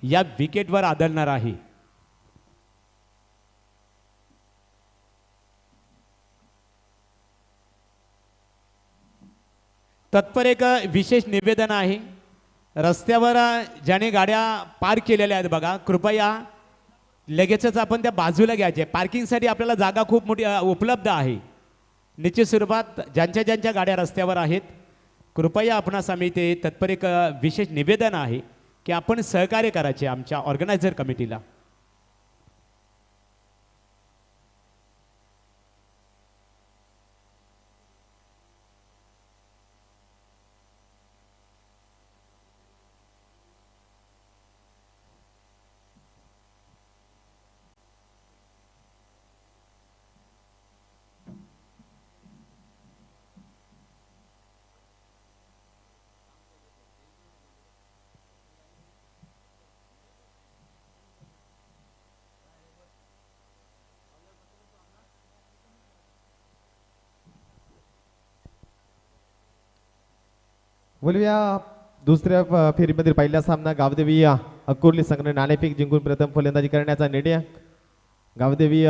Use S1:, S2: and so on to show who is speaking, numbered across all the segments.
S1: या विकेटवर आदळणार आहे। तत्पर एक विशेष निवेदन आहे, रस्त्यावर ज्याने गाड्या पार्क केलेल्या आहेत बघा, कृपया लगेचच आपण त्या बाजूला घ्यायचे। पार्किंगसाठी आपल्याला जागा खूप मोठी उपलब्ध आहे। निश्चित स्वरूपात ज्यांच्या ज्यांच्या गाड्या रस्त्यावर आहेत, कृपया आपणास आम्ही ते तत्पर एक विशेष निवेदन आहे की आपण सहकार्य करायचे आमच्या ऑर्गनायझर कमिटीला।
S2: बोलूया दुसऱ्या फेरीमधील पहिला सामना गावदेवी अकोर्ली संघाने नाणेफेक जिंकून प्रथम फलंदाजी करण्याचा निर्णय। गावदेवी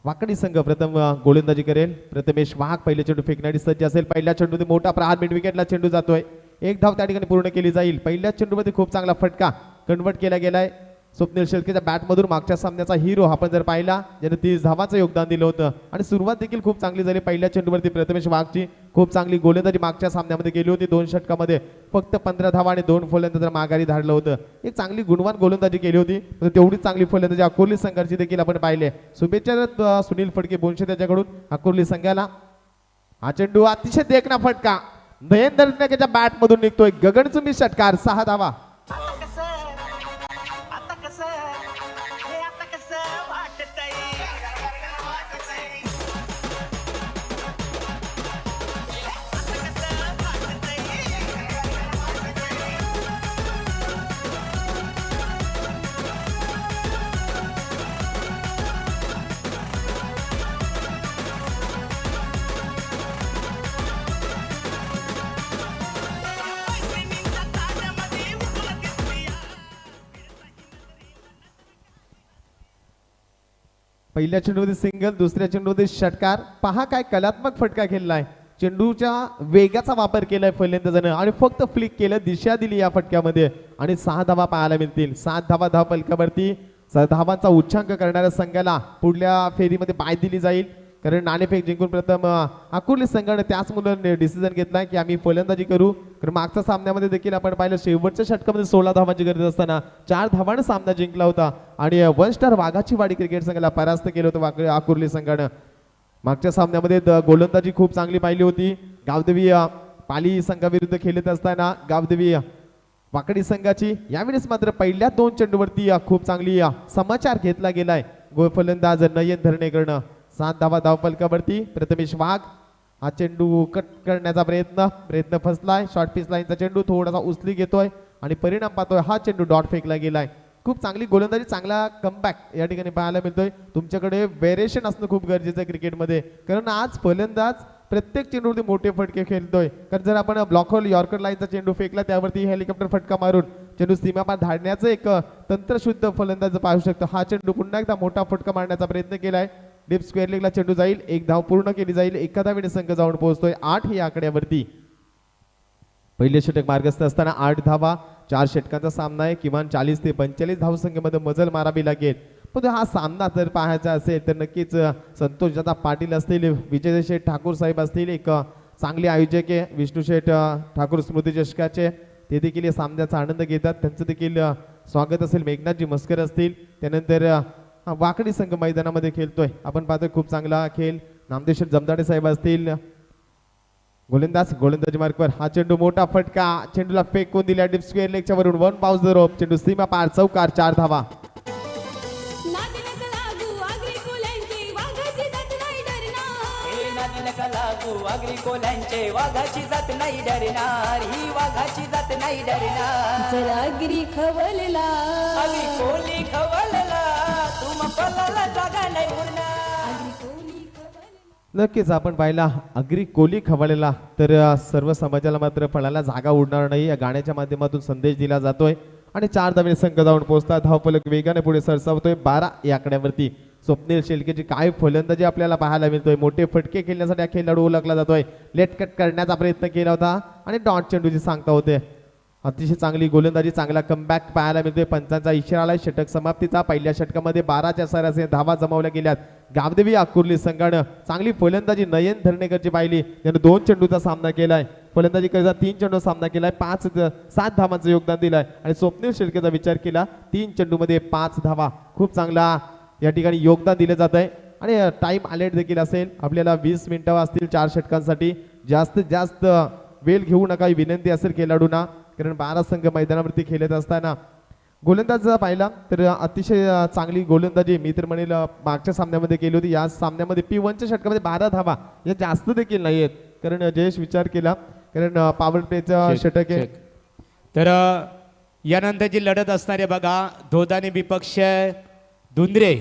S2: वाकडी संघ प्रथम गोलंदाजी करेल। प्रथमेश वाघ पहिले चेंडू फेकण्यासाठी सज्ज असेल। पहिल्या चेंडूमध्ये मोठा प्रहार मिड विकेटला चेंडू जातोय, एक धाव त्या ठिकाणी पूर्ण केली जाईल। पहिल्या चेंडूमध्ये खूप चांगला फटका कन्वर्ट केला गेलाय स्वप्नील शेळकेच्या बॅटमधून। मागच्या सामन्याचा हिरो आपण जर पाहिला, ज्याने 30 धावांचं योगदान दिलं होतं आणि सुरुवात देखील खूप चांगली झाली। पहिल्या चेंडूवरती प्रथमेश वाघची खूप चांगली गोलंदाजी मागच्या सामन्यामध्ये केली होती। 2 षटकामध्ये फक्त 15 धावा आणि 2 फलंदाज माघारी धाडलं होतं। एक चांगली गुणवान गोलंदाजी केली होती, पण तेवढीच चांगली फलंदाजी अकोर्ली संघाची देखील आपण पाहिले। शुभेच्छा सुनील फडके बोनशे त्याच्याकडून अकोर्ली संघाला। हा चेंडू अतिशय देखणा फटका महेंद्र बॅटमधून निघतोय, गगनचुंबी षटकार, 6 धावा। पहिल्या चेंडूमध्ये सिंगल, दुसऱ्या चेंडूमध्ये षटकार। पहा काय कलात्मक फटका खेळलाय, चेंडूच्या वेगाचा वापर केलाय फलंदाजाने आणि फक्त फ्लिक केलं, दिशा दिली या फटक्यामध्ये आणि 6 धावा पाहायला मिळतील। 7 धावा धाव फलकावरती, 7 धावांचा उच्चांक करणाऱ्या संघाला पुढल्या फेरीमध्ये पाय दिली जाईल, कारण नाणेफेक जिंकून प्रथम अकोर्ली संघाने त्याच मुलांनी डिसिजन घेतलाय की आम्ही फलंदाजी करू। कारण मागच्या सामन्यामध्ये देखील आपण पाहिलं शेवटच्या षटकामध्ये 16 धावांची गरज असताना 4 धावांनी सामना जिंकला होता आणि 1 स्टार वाघाची वाडी क्रिकेट संघाला परास्त केलं होतं अकोर्ली संघानं। मागच्या सामन्यामध्ये गोलंदाजी खूप चांगली पाहिली होती। गावदेवी पाली संघाविरुद्ध खेळत असताना गावदेवी वाकडी संघाची यावेळेस मात्र पहिल्या 2 चेंडूवरती खूप चांगली समाचार घेतला गेलाय फलंदाज नयन धरणेकरनं। 7 धावा धाव फलकावरती, प्रथमेश वाघ हा चेंडू कट करण्याचा प्रयत्न फसलाय। शॉर्ट पिच लाईनचा चेंडू थोडासा उचली घेतोय आणि परिणाम पाहतोय हा चेंडू डॉट फेकला गेलाय। खूप चांगली गोलंदाजी, चांगला कमबॅक या ठिकाणी पाहायला मिळतोय। तुमच्याकडे व्हेरिएशन असणं खूप गरजेचं आहे क्रिकेटमध्ये, कारण आज फलंदाज प्रत्येक चेंडूवरती मोठे फटके खेळतोय। कारण जर आपण ब्लॉकहोल यॉर्कर लाईनचा चेंडू फेकला, त्यावरती हेलिकॉप्टर फटका मारून चेंडू सीमापार धाडण्याचं एक तंत्रशुद्ध फलंदाज पाहू शकतो। हा चेंडू पुन्हा एकदा मोठा फटका मारण्याचा प्रयत्न केलाय, डीप स्क्वेअर लेगला चेंडू जाईल, 1 धाव पूर्ण केली जाईल। एका धावेने संघ जाऊन पोहोचतोय 8 या आकड्यावरती। पहिले षटक मार्गस्थ असताना 8 धावा, 4 षटकांचा सामना आहे। किमान 40 ते 45 धाव संख्येमध्ये मजल मारावी लागेल। पण हा सामना जर पाहायचा असेल तर नक्कीच संतोष दादा पाटील असतील, विजय शेठ ठाकूर साहेब असतील, एक चांगले आयोजक आहे विष्णू शेठ ठाकूर स्मृती चषकाचे, ते देखील या सामन्याचा आनंद घेतात। त्यांचं देखील स्वागत असेल। मेघनाथजी मस्कर असतील, त्यानंतर वाकडी संघ मैदानामध्ये खेळतोय, आपण पाहतोय खूप चांगला खेळ। नामदेव शेठ जमदाडे साहेब असतील, गोलंदाजी मार्कवर हा चेंडू मोठा फटका, चेंडूला फेकून दिला डीप स्क्वेअर लेगच्या वरून, 1 बाउन्स द रोप, चेंडू सीमा पार, चौकार, 4 धावा।
S3: वाघरी कोल्यांचे वाघाची जात नाही डरणार, ही वाघाची जात नाही डरणार।
S4: जरागिरी खवलला
S3: आगरी कोली खवलला, तुम पल्ला जागा नाही उरणार।
S2: नक्कीच आपण पाहिला अग्री कोली खवळलेला, तर सर्व समाजाला मात्र फळाला जागा उडणार नाही या गाण्याच्या माध्यमातून संदेश दिला जातोय। आणि 4 धावेने संघ जाऊन पोहोचतात. धावफलक वेगाने पुढे सरसावतोय 12 या आकड्यावरती. स्वप्नील शेळकेची काय फलंदाजी आपल्याला पाहायला मिळतोय. मोठे फटके खेळण्यासाठी हा खेळाडू ओळखला जातोय. लेट कट करण्याचा प्रयत्न केला होता आणि डॉट चेंडूची सांगता होते. अतिशय चांगली गोलंदाजी, चांगला कमबॅक पाहायला मिळतोय. पंचांचा इशारा आलाय षटक समाप्तीचा. पहिल्या षटकामध्ये 12च्या सरासरी धावा जमावल्या गेल्यात. गावदेवी आकुर्ली संघानं चांगली फलंदाजी नयन धरणेकरची पाहिली. त्यानं 2 चेंडूचा सामना केलाय. फलंदाजी करता 3 चेंडू सामना केलाय. 7 धावांचं योगदान दिलंय आणि स्वप्नील शेळकेचा विचार केला 3 चेंडूमध्ये 5 धावा. खूप चांगला या ठिकाणी योगदान दिलं जात आहे आणि टाइम अलर्ट देखील असेल. आपल्याला 20 मिनिटं असतील 4 षटकांसाठी. जास्तीत जास्त वेळ घेऊ नका ही विनंती असेल खेळाडूंना, कारण 12 संघ मैदानावरती खेळत असताना गोलंदाज जर पाहिला तर अतिशय चांगली गोलंदाजी मी तर म्हणेल मागच्या सामन्यामध्ये केली होती. या सामन्यामध्ये P1च्या षटकामध्ये 12 धावा या जास्त देखील नाही आहेत, कारण जयेश विचार केला कारण पॉवर प्लेचं षटक आहे.
S1: तर यानंतरची लढत असणारे बघा धोदानी विपक्ष धुंद्रे.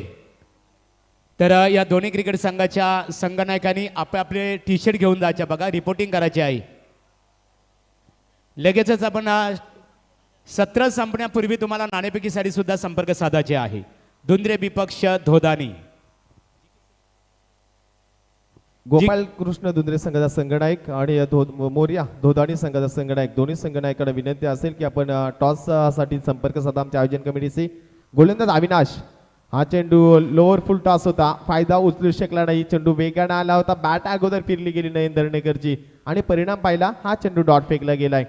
S1: तर या दोन्ही क्रिकेट संघाच्या संघनायकांनी आपले टी शर्ट घेऊन जायचे बघा, रिपोर्टिंग करायची आहे. लगेचच आपण सत्र संपण्यापूर्वी तुम्हाला नाणेफेकीसाठी सुद्धा संपर्क साधायचे आहे. धुंद्रे विपक्ष धोदानी.
S2: गोपाल कृष्ण धुंद्रे संघाचा संघनायक आणि मोर्या धोदाणी संघाचा संघनायक. दोन्ही संघनायकांना विनंती असेल की आपण टॉस साठी संपर्क साधा आमच्या आयोजन कमिटीशी. गोलंदाज अविनाश. हा चेंडू लोअर फुल टॉस होता, फायदा उचलू शकला नाही. चेंडू वेगाने आला होता, बॅट अगोदर फिरली गेली नयन धरणेकरची आणि परिणाम पाहिला हा चेंडू डॉट फेकला गेलाय.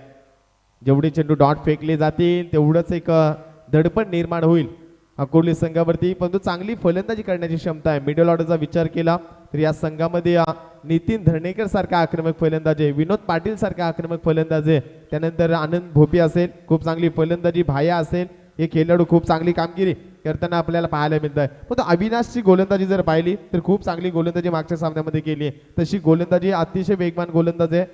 S2: जेवढे चेंडू डॉट फेकले जातील तेवढंच एक दडपण निर्माण होईल अकोर्ली संघावरती, परंतु चांगली फलंदाजी करण्याची क्षमता आहे. मिडल ऑर्डरचा विचार केला तर या संघामध्ये नितीन धरणेकर सारखा आक्रमक फलंदाज आहे, विनोद पाटील सारखा आक्रमक फलंदाज आहे, त्यानंतर आनंद भोपी असेल, खूप चांगली फलंदाजी भाया असेल. हे खेळाडू खूप चांगली कामगिरी करताना आपल्याला पाहायला मिळत आहे. पण अविनाशची गोलंदाजी जर पाहिली तर खूप चांगली गोलंदाजी मागच्या सामन्यामध्ये केली आहे. तशी गोलंदाजी अतिशय वेगवान गोलंदाज आहे.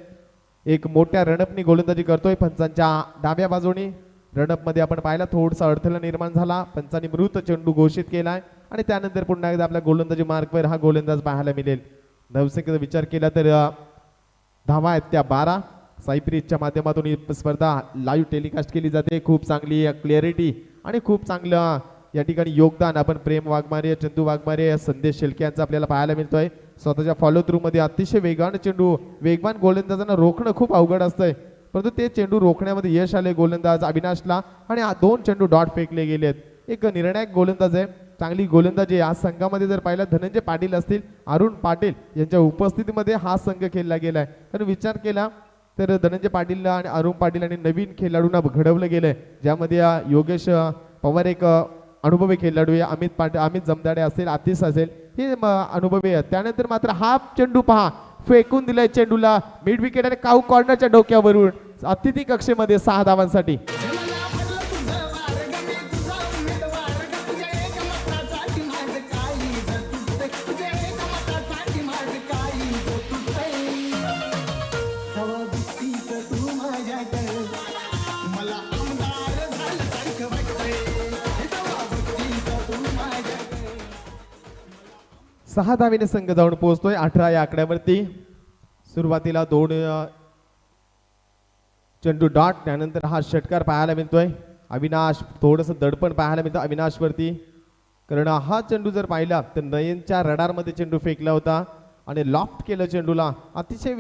S2: एक मोठ्या रणपनी गोलंदाजी करतोय. पंचांच्या डाव्या बाजूनी रणप मध्ये आपण पाहिला थोडासा अडथळा निर्माण झाला. पंचांनी मृत चेंडू घोषित केलाय आणि त्यानंतर पुन्हा एकदा आपल्या गोलंदाजी मार्कवर हा गोलंदाज पाहायला मिळेल. नवसेकेचा विचार केला तर धावा आहेत त्या 12. साईप्रीजच्या माध्यमातून ही स्पर्धा लाईव्ह टेलिकास्ट केली जाते. खूप चांगली क्लिअरिटी आणि खूप चांगलं या ठिकाणी योगदान आपण प्रेम वाघमारे, चंदू वाघमारे, संदेश शेळके यांचा आपल्याला पाहायला मिळतोय. स्वतःच्या फॉलो थ्रू मध्ये अतिशय वेगवान चेंडू, वेगवान गोलंदाजांना रोखणं खूप अवघड असतंय, परंतु ते चेंडू रोखण्यामध्ये यश आले गोलंदाज अविनाशला आणि 2 चेंडू डॉट फेकले गेलेत. एक निर्णायक गोलंदाज आहे, चांगली गोलंदाजी. या संघामध्ये जर पाहिलं धनंजय पाटील असतील, अरुण पाटील यांच्या उपस्थितीमध्ये हा संघ खेळला गेलाय. कारण विचार केला तर धनंजय पाटील आणि अरुण पाटील आणि नवीन खेळाडूंना घडवलं गेलंय, ज्यामध्ये योगेश पवार एक अनुभवी खेळाडू आहे, अमित जमदाडे असेल, आतिश असेल, हे अनुभवी आहेत. त्यानंतर मात्र हा चेंडू पहा फेकून दिलाय चेंडूला मिड विकेट आणि काऊ कॉर्नरच्या डोक्यावरून अतिथी कक्षेमध्ये 6 धावांसाठी. सहा धावेने संघ जाऊन पोहोचतोय 18 या आकड्यावरती. सुरुवातीला 2 चेंडू डॉट, त्यानंतर हा षटकार पाहायला मिळतोय. अविनाश थोडंसं दडपण पाहायला मिळतं अविनाशवरती, कारण हा चेंडू जर पाहिला तर नयनच्या रडारमध्ये चेंडू फेकला होता आणि लॉफ्ट केलं चेंडूला. अतिशय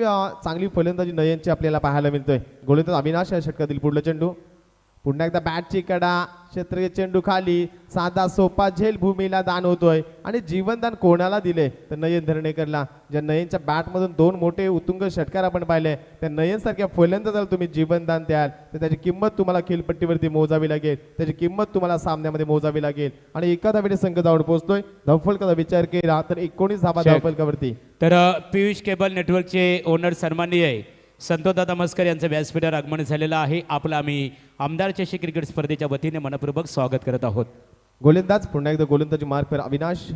S2: चांगली फलंदाजी नयनची आपल्याला पाहायला मिळतोय. गोलंदाज अविनाश या षटकातील पुढला चेंडू. पुन्हा एकदा बॅटची कडा, क्षेत्रीय चेंडू खाली, साधा सोपा झेल भूमीला दान होतोय आणि जीवनदान कोणाला दिले तर नयन धरणेकरला. ज्या नयनच्या बॅटमधून 2 मोठे उत्तुंग षटकार आपण पाहिले, त्या नयन सारख्या फलंदाजाला तुम्ही जीवनदान द्याल तर त्याची किंमत तुम्हाला खेळपट्टीवरती मोजावी लागेल, त्याची किंमत तुम्हाला सामन्यामध्ये मोजावी लागेल. आणि एका धावेने संघ जाऊन पोहोचतोय. धावफलकाचा विचार केला तर 19 धावा धावफलकावरती.
S1: तर पियुष केबल नेटवर्कचे ओनर सन्माननीय संतोषदादा मस्कर यांचं व्यासपीठावर आगमन झालेलं आहे. आपलं आम्ही आमदार चषक क्रिकेट स्पर्धेच्या वतीने मनपूर्वक स्वागत करत आहोत.
S2: गोलंदाज पुन्हा एकदा गोलंदाजी मार्कवर अविनाश.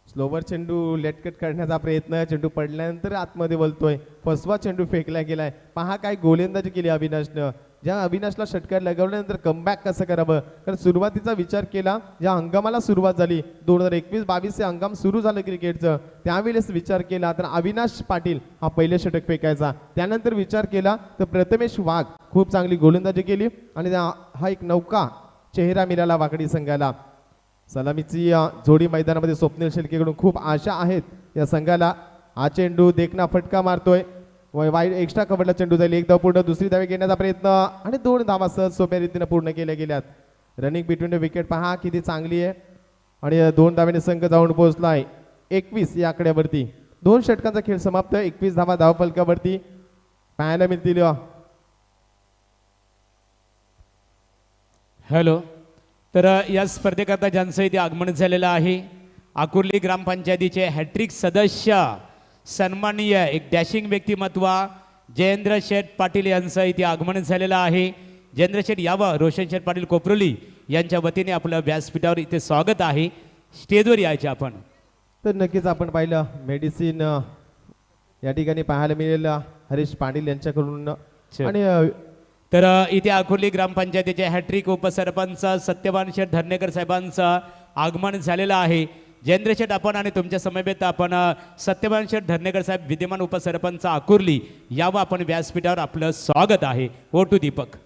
S2: स्लोवर चेंडू लेटकट करण्याचा प्रयत्न, चेंडू पडल्यानंतर आतमध्ये वळतोय. फसवा चेंडू फेकला गेलाय. पहा काय गोलंदाजी केली अविनाशनं. ज्या अविनाशला षटकार लगवल्यानंतर कमबॅक कसं करावं, कारण सुरुवातीचा विचार केला ज्या हंगामाला सुरुवात झाली 2021-22 हे हंगाम सुरू झालं क्रिकेटचं, त्यावेळेस विचार केला तर अविनाश पाटील हा पहिले षटक फेकायचा. त्यानंतर विचार केला तर प्रथमेश वाघ खूप चांगली गोलंदाजी केली आणि हा एक नौका चेहरा मिळाला वाकडी संघाला. सलामीची जोडी मैदानामध्ये स्वप्नील शेळकेकडून खूप आशा आहेत या संघाला. हा चेंडू देखना फटका मारतोय, वाईट एक्स्ट्रा कव्हरला चेंडू जाईल. एक धाव पूर्ण, दुसरी धाव घेण्याचा प्रयत्न आणि 2 धावा सहज सोप्या रीतीने पूर्ण केल्या गेल्यात. रनिंग बिटवीन द विकेट पहा किती चांगली आहे आणि 2 धावेने संघ जाऊन पोहोचला आहे 21 या आकड्यावरती. 2 षटकांचा खेळ समाप्त, 21 धावा धावफलकावरती पाहायला मिळतील.
S1: हॅलो, तर या स्पर्धेकरता ज्यांचं इथे आगमन झालेलं आहे आकुर्ली ग्रामपंचायतीचे हॅट्रिक सदस्य सन्माननीय एक डॅशिंग व्यक्तिमत्व जयेंद्र शेठ पाटील यांचं इथे आगमन झालेलं आहे. जयेंद्र शेठ यावं, रोशन शेठ पाटील कोपरोली यांच्या वतीने आपलं व्यासपीठावर इथे स्वागत आहे. स्टेजवर यायचे आपण.
S2: तर नक्कीच आपण पाहिलं मेडिसिन या ठिकाणी पाहायला मिळेल हरीश पाटील यांच्याकडून. आणि
S1: तर इथे आकुर्ली ग्रामपंचायतीचे हॅट्रिक उपसरपंच सत्यवान शेठ धर्णेकर साहेबांचं आगमन झालेलं आहे. जयेंद्र शेठ आपण आणि तुमच्या समवेत आपण सत्यवान शेठ धर्णेकर साहेब विद्यमान उपसरपंच आकुर्ली यावं आपण व्यासपीठावर आपलं स्वागत आहे. Over to Deepak.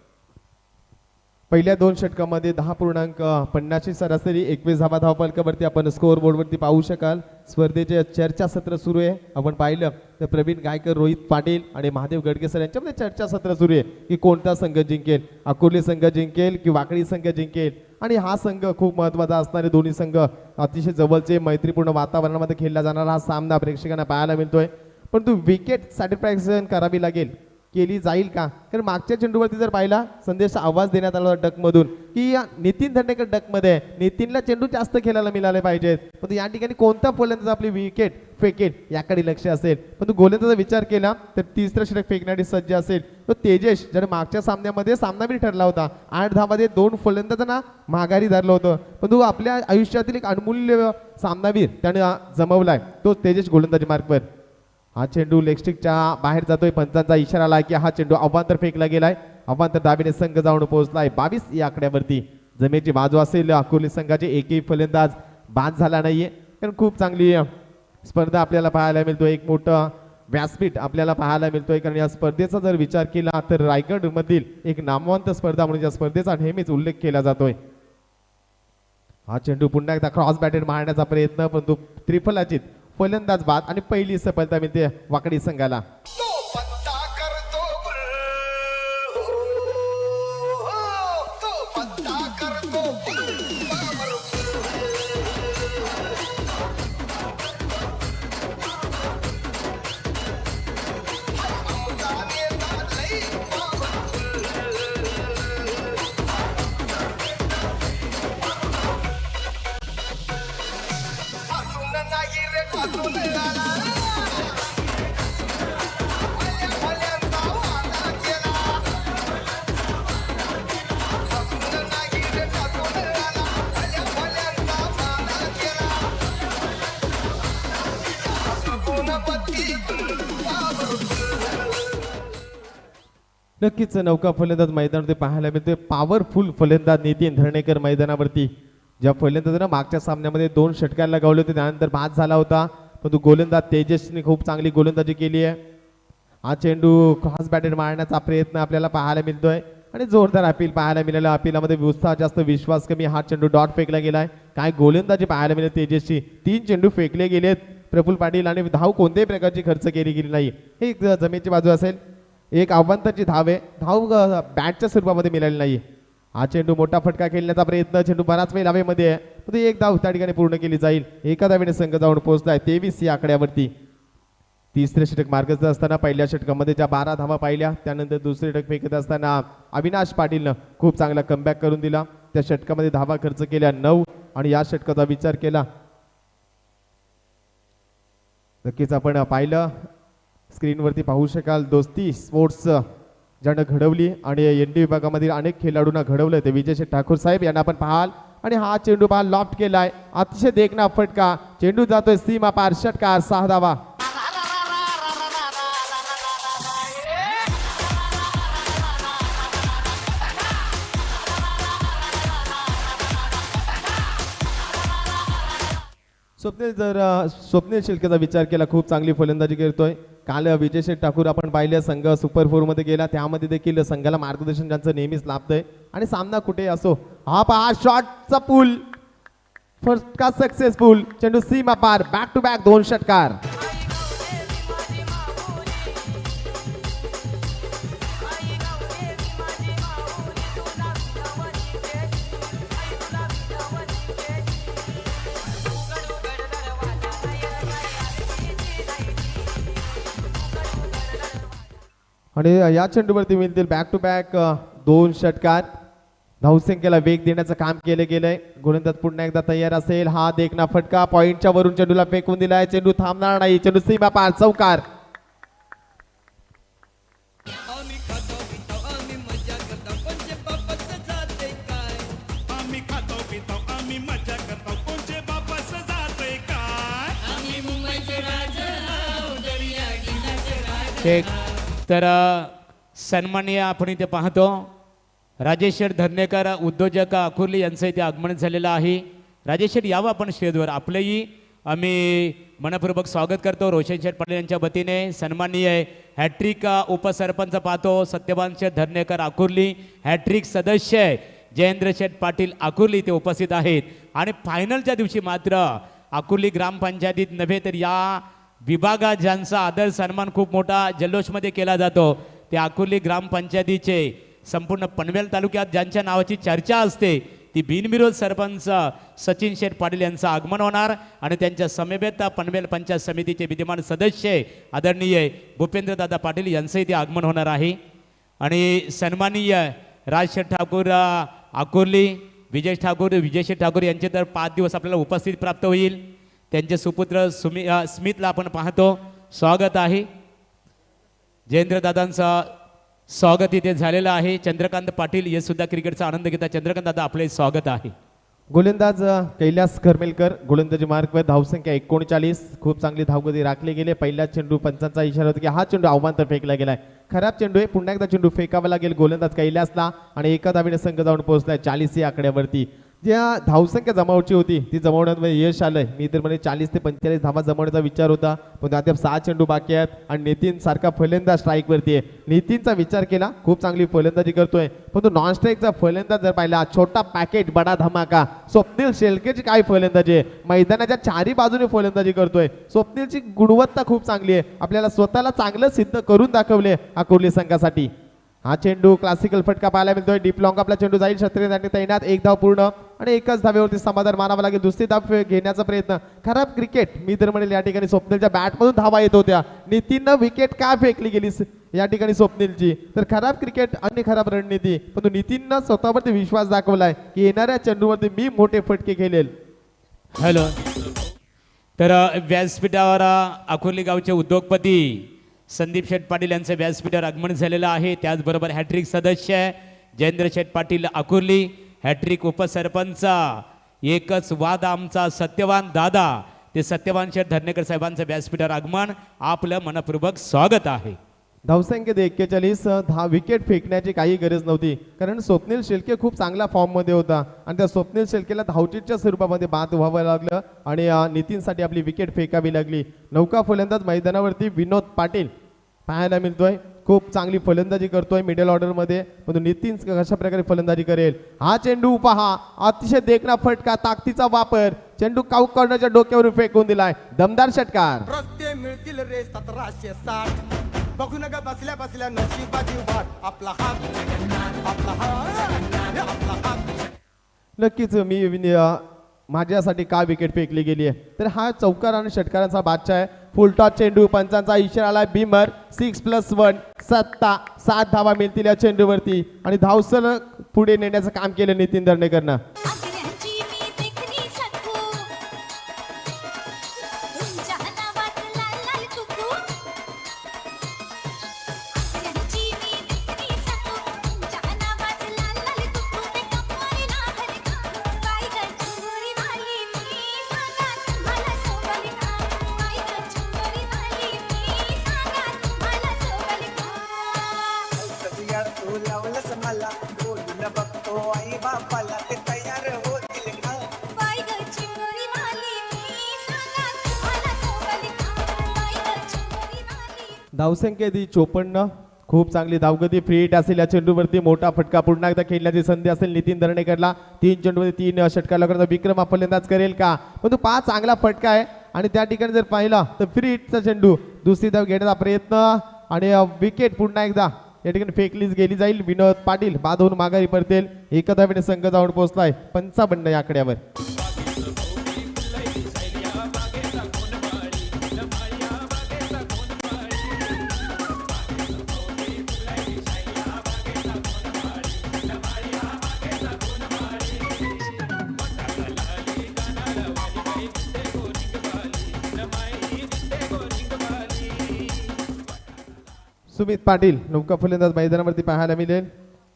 S2: पहिल्या 2 षटकामध्ये 10.50 सरासरी 21 धावा धावफलकावरती आपण स्कोअर बोर्डवरती पाहू शकाल. स्पर्धेचे चर्चासत्र सुरू आहे. आपण पाहिलं तर प्रवीण गायकर, रोहित पाटील आणि महादेव गडकेसर यांच्यामध्ये चर्चासत्र सुरू आहे की कोणता संघ जिंकेल, आकुर्ली संघ जिंकेल की वाकडी संघ जिंकेल. आणि हा संघ खूप महत्त्वाचा असणारे दोन्ही संघ अतिशय जवळचे मैत्रीपूर्ण वातावरणामध्ये खेळला जाणारा हा सामना प्रेक्षकांना पाहायला मिळतोय. परंतु विकेट सॅटिस्फॅक्शन करावी लागेल, केली जाईल का? कारण मागच्या चेंडूवरती जर पाहिला संदेश आवाज देण्यात आला डकमधून की या नितीन धंडेकर डकमध्ये नितीनला चेंडू जास्त खेळायला मिळाले पाहिजेत, पण या ठिकाणी कोणता फलंदाज आपली विकेट फेकेल याकडे लक्ष असेल. पण गोलंदाजाचा विचार केला तर 3रं षटक फेकण्यासाठी सज्ज असेल तो तेजेश, ज्याने मागच्या सामन्यामध्ये सामनावीर ठरला होता. 8 धावामध्ये 2 फलंदाजांना माघारी धरलं होतं, पण तो आपल्या आयुष्यातील एक अनमूल्य सामनावीर त्याने जमवलाय तो तेजेश गोलंदाजी मार्कवर. हा चेंडू लेगस्टिकच्या बाहेर जातोय. पंचांचा इशारा आला की हा चेंडू अवांतर फेकला गेलाय. अवांतर दाबीने संघ जाऊन पोहोचलाय 22 या आकड्यावरती. जमेची बाजू असेल आकुर्ली संघाचे एकही फलंदाज बाद झाला नाहीये. कारण खूप चांगली स्पर्धा आपल्याला पाहायला मिळतोय, एक मोठं व्यासपीठ आपल्याला पाहायला मिळतोय. कारण या स्पर्धेचा जर विचार केला तर रायगड मधील एक नामवंत स्पर्धा म्हणून या स्पर्धेचा नेहमीच उल्लेख केला जातोय. हा चेंडू पुन्हा एकदा क्रॉस बॅटेड मारण्याचा प्रयत्न, परंतु त्रिफलाचीत फलंदाज बाद आणि पहिली सफलता मिळते वाकडी संघाला. नक्कीच नौका फलंदाज मैदानावरती पाहायला मिळतोय. पॉवरफुल फलंदाज नितीन धर्णेकर मैदानावरती. ज्या फलंदाजानं मागच्या सामन्यामध्ये 2 षटकार लगावले होते त्यानंतर बाद झाला होता, परंतु गोलंदाज तेजसने खूप चांगली गोलंदाजी केली आहे. हा चेंडू क्रॉस बॅटेड मारण्याचा प्रयत्न आपल्याला पाहायला मिळतोय आणि जोरदार अपील पाहायला मिळालं. अपिलामध्ये उत्साह जास्त, विश्वास कमी. हा चेंडू डॉट फेकला गेलाय. काय गोलंदाजी पाहायला मिळेल तेजसची. 3 चेंडू फेकले गेलेत प्रफुल्ल पाटील आणि धाव कोणत्याही प्रकारची खर्च केली गेली नाही. ही जमेची बाजू असेल. एक आव्हानाची धाव आहे, धाव बॅटच्या स्वरूपामध्ये मिळाली नाही. हा चेंडू मोठा फटका खेळण्याचा प्रयत्न, चेंडू बराच वेळ हवेमध्ये आहे, पण एक धाव त्या ठिकाणी पूर्ण केली जाईल. एका धावेने संघ जाऊन पोहोचलाय 23 या आकड्यावरती. 3रं षटक मार्गस्थ असताना पहिल्या षटकामध्ये ज्या 12 धावा पाहिल्या, त्यानंतर 2रे षटक फेकत असताना अविनाश पाटीलनं खूप चांगला कमबॅक करून दिला. त्या षटकामध्ये धावा खर्च केल्या 9 आणि या षटकाचा विचार केला नक्कीच आपण पाहिलं स्क्रीनवरती पाहू शकाल. दोस्ती स्पोर्ट्स ज्यानं घडवली आणि एनडी विभागामधील अनेक खेळाडूंना घडवलं ते विजय शेठ ठाकूर साहेब यांना आपण पाहाल. आणि हा चेंडू पाहा लॉफ्ट केलाय, अतिशय देखना फटका, चेंडू जातोय सीमा पार, षटकार 6 धावा. स्वप्नील शिल्केचा विचार केला, खूप चांगली फलंदाजी करतोय. काल विजय शेठ ठाकूर आपण पाहिले, संघ सुपर 4 मध्ये गेला, त्यामध्ये देखील संघाला मार्गदर्शन ज्यांचं नेहमीच लाभतंय. आणि सामना कुठे असो, हा पहा शॉटचा पूल, फटका सक्सेसफुल, चेंडू सीमा पार, बॅक टू बॅक 2 षटकार. आणि या चेंडूवरती मिळतील बॅक टू बॅक 2 षटकार. धावसंख्येला वेग देण्याचं काम केलं गेलंय. गोलंदाज पुन्हा एकदा तयार असेल. हा देखना फटका पॉइंटच्या वरून चेंडूला फेकून दिलाय. चेंडू थांबणार नाही, चेंडू सीमा पार, चौकार.
S5: आम्ही खातो पितो आम्ही मजा करतो कोणचे बापाचं जाते काय आम्ही खातो पितो आम्ही मजा करतो कोणचे बापाचं जाते काय आम्ही मुंबईचे राजा दर्या किनारचे राजा
S1: चेक. तर सन्माननीय आपण इथे पाहतो राजेश शेठ धर्नेकर उद्योजक अकुर्ली यांचं इथे आगमन झालेलं आहे. राजेश शेठ यावं आपण स्टेजवर, आपलंही आम्ही मनपूर्वक स्वागत करतो रोशन शेठ पाटील यांच्या वतीने. सन्माननीय हॅट्रिक उपसरपंच पाहतो सत्यवान शेठ धर्नेकर अकुर्ली, हॅट्रिक सदस्य जयेंद्र शेठ पाटील अकुर्ली इथे उपस्थित आहेत. आणि फायनलच्या दिवशी मात्र अकुर्ली ग्रामपंचायतीत नव्हे तर या विभागात ज्यांचा आदर सन्मान खूप मोठा जल्लोषमध्ये केला जातो ते अकुर्ली ग्रामपंचायतीचे संपूर्ण पनवेल तालुक्यात ज्यांच्या नावाची चर्चा असते ती बिनविरोध सरपंच सचिन शेठ पाटील यांचं आगमन होणार. आणि त्यांच्या समवेत पनवेल पंचायत समितीचे विद्यमान सदस्य आदरणीय भूपेंद्रदादा पाटील यांचं इथे आगमन होणार आहे. आणि सन्माननीय राजशेठ ठाकूर अकुर्ली, विजय शेठ ठाकूर यांचे तर 5 दिवस आपल्याला उपस्थित प्राप्त होईल. त्यांचे सुपुत्र स्मितला आपण पाहतो, स्वागत आहे. जयेंद्रदादांचं स्वागत इथे झालेलं आहे. चंद्रकांत पाटील हे सुद्धा क्रिकेटचा आनंद घेतात. चंद्रकांत दादा आपले स्वागत आहे.
S2: गोलंदाज कैलास खरमेलकर, गोलंदाजी मार्कवर धावसंख्या 39, खूप चांगली धावगती राखली गेली. पहिला चेंडू पंचांचा इशारा होता की हा चेंडू अवमांतर फेकला गेलाय, खराब चेंडू आहे. पुन्हा एकदा चेंडू फेकावा लागेल गोलंदाज कैलासला. आणि एका धावीने संघ जाऊन पोहोचलाय 40 या आकड्यावरती. ज्या धावसंख्या जमावची होती ती जमवण्यामध्ये यश आलंय. मी तर म्हणजे 40 ते 45 धावा जमवण्याचा विचार होता, पण अद्याप 6 चेंडू बाकी आहेत. आणि नितीन सारखा फलंदाज स्ट्राईकवरती आहे. नितीनचा विचार केला, खूप चांगली फलंदाजी करतोय, पण तो नॉन स्ट्राईकचा फलंदाज जर पाहिला, छोटा पॅकेट बडा धमाका. स्वप्नील शेळकेची काय फलंदाजी आहे, मैदानाच्या चारी बाजूने फलंदाजी करतोय. स्वप्नीलची गुणवत्ता खूप चांगली आहे, आपल्याला स्वतःला चांगलं सिद्ध करून दाखवले अकोर्ली संघासाठी. हा चेंडू क्लासिकल फटका पाहायला मिळतोय. डीप लॉंग आपला चेंडू जाईल क्षेत्ररक्षणासाठी तैनात. 1 धाव पूर्ण आणि एकाच धावेवरती समाधान मानावं लागेल. दुसरी धाव घेण्याचा प्रयत्न, खराब क्रिकेट. मी तर म्हणेल या ठिकाणी स्वप्नीलच्या बॅटमधून धावा येत होत्या. नितीननं विकेट का फेकली गेली या ठिकाणी स्वप्नीलची, तर खराब क्रिकेट आणि खराब रणनीती. परंतु नितीननं स्वतःवरती विश्वास दाखवलाय की येणाऱ्या चेंडूवरती मी मोठे फटके खेळेल.
S1: हॅलो. तर व्यासपीठावर अकोर्ली गावचे उद्योगपती संदीप शेठ पाटील यांचं व्यासपीठावर आगमन झालेलं आहे. त्याचबरोबर हॅट्रिक सदस्य जयेंद्र शेठ पाटील अकुर्ली, हॅट्रिक उपसरपंच एकच वाद आमचा सत्यवान दादा, ते सत्यवान शेठ धर्नेकर साहेबांचं व्यासपीठावर आगमन, आपलं मनपूर्वक स्वागत आहे.
S2: धावसंख्येत 41, विकेट फेकण्याची काही गरज नव्हती, कारण स्वप्नील शेळके खूप चांगला फॉर्ममध्ये होता. आणि त्या स्वप्नील शेळकेला धावचीच्या स्वरूपामध्ये बाद व्हावं लागलं आणि नितीनसाठी आपली विकेट फेकावी लागली. नौका फलंदाज मैदानावरती विनोद पाटील पाहायला मिळतोय, खूप चांगली फलंदाजी करतोय मिडल ऑर्डरमध्ये. परंतु नितीन कशा प्रकारे फलंदाजी करेल. हा चेंडू पहा, अतिशय देखणा फटका, ताकदीचा वापर. चेंडू काउक कॉर्नरच्या डोक्यावरून फेकून दिलाय, दमदार षटकार.
S6: रस्ते मिळतील रे 1760, बघू नका बसल्या बसल्या नशिबाची वाट. आपला हात आपला हात आपला हात.
S2: नक्कीच माझ्यासाठी का विकेट फेकली गेली आहे, तर हा चौकार आणि षटकारांचा बादशाह आहे. फुलटॉस चेंडू, पंचांचा इशारा आला बिमर. 6+1 7 धावा मिळतील या चेंडूवरती. आणि धावसल पुढे नेण्याचं काम केलं नितीन दर्णेकरनं.
S4: आग्र्याची मी देखणी सखू, तुमच्या नावाचं लाल लाल कुकू. आग्र्याची मी देखणी सखू, तुमच्या नावाचं लाल लाल कुकू. ते कपाळी नाभर का, बाई गं चुंबरी वाली मी सांगा मला सोबली का. बाई गं चुंबरी वाली मी सांगा मला सोबली का.
S6: तू लावलंस मला बोलून बघतो आई बापाला ते तयार हो.
S2: धावसंख्या ती 54. खूप चांगली धावगती फ्री हिट असेल या चेंडूवरती मोठा फटका पुन्हा एकदा खेळण्याची संधी असेल नितीन दर्णेकरला. 3 चेंडूमध्ये 3 षटकार करता विक्रम हा फलंदाज करेल का, पण तो 5 चांगला फटका आहे आणि त्या ठिकाणी जर पाहिला तर फ्री हिटचा चेंडू दुसरी धाव घेण्याचा प्रयत्न आणि विकेट पुन्हा एकदा या ठिकाणी फेकलीच गेली जाईल. विनोद पाटील बाद होऊन माघारी परतेल. एका धावेने संघ जाऊन पोहोचलाय 55 या आकड्यावर. सुमित पाटील नौका फलंदाज मैदानावरती पाहायला मिळेल.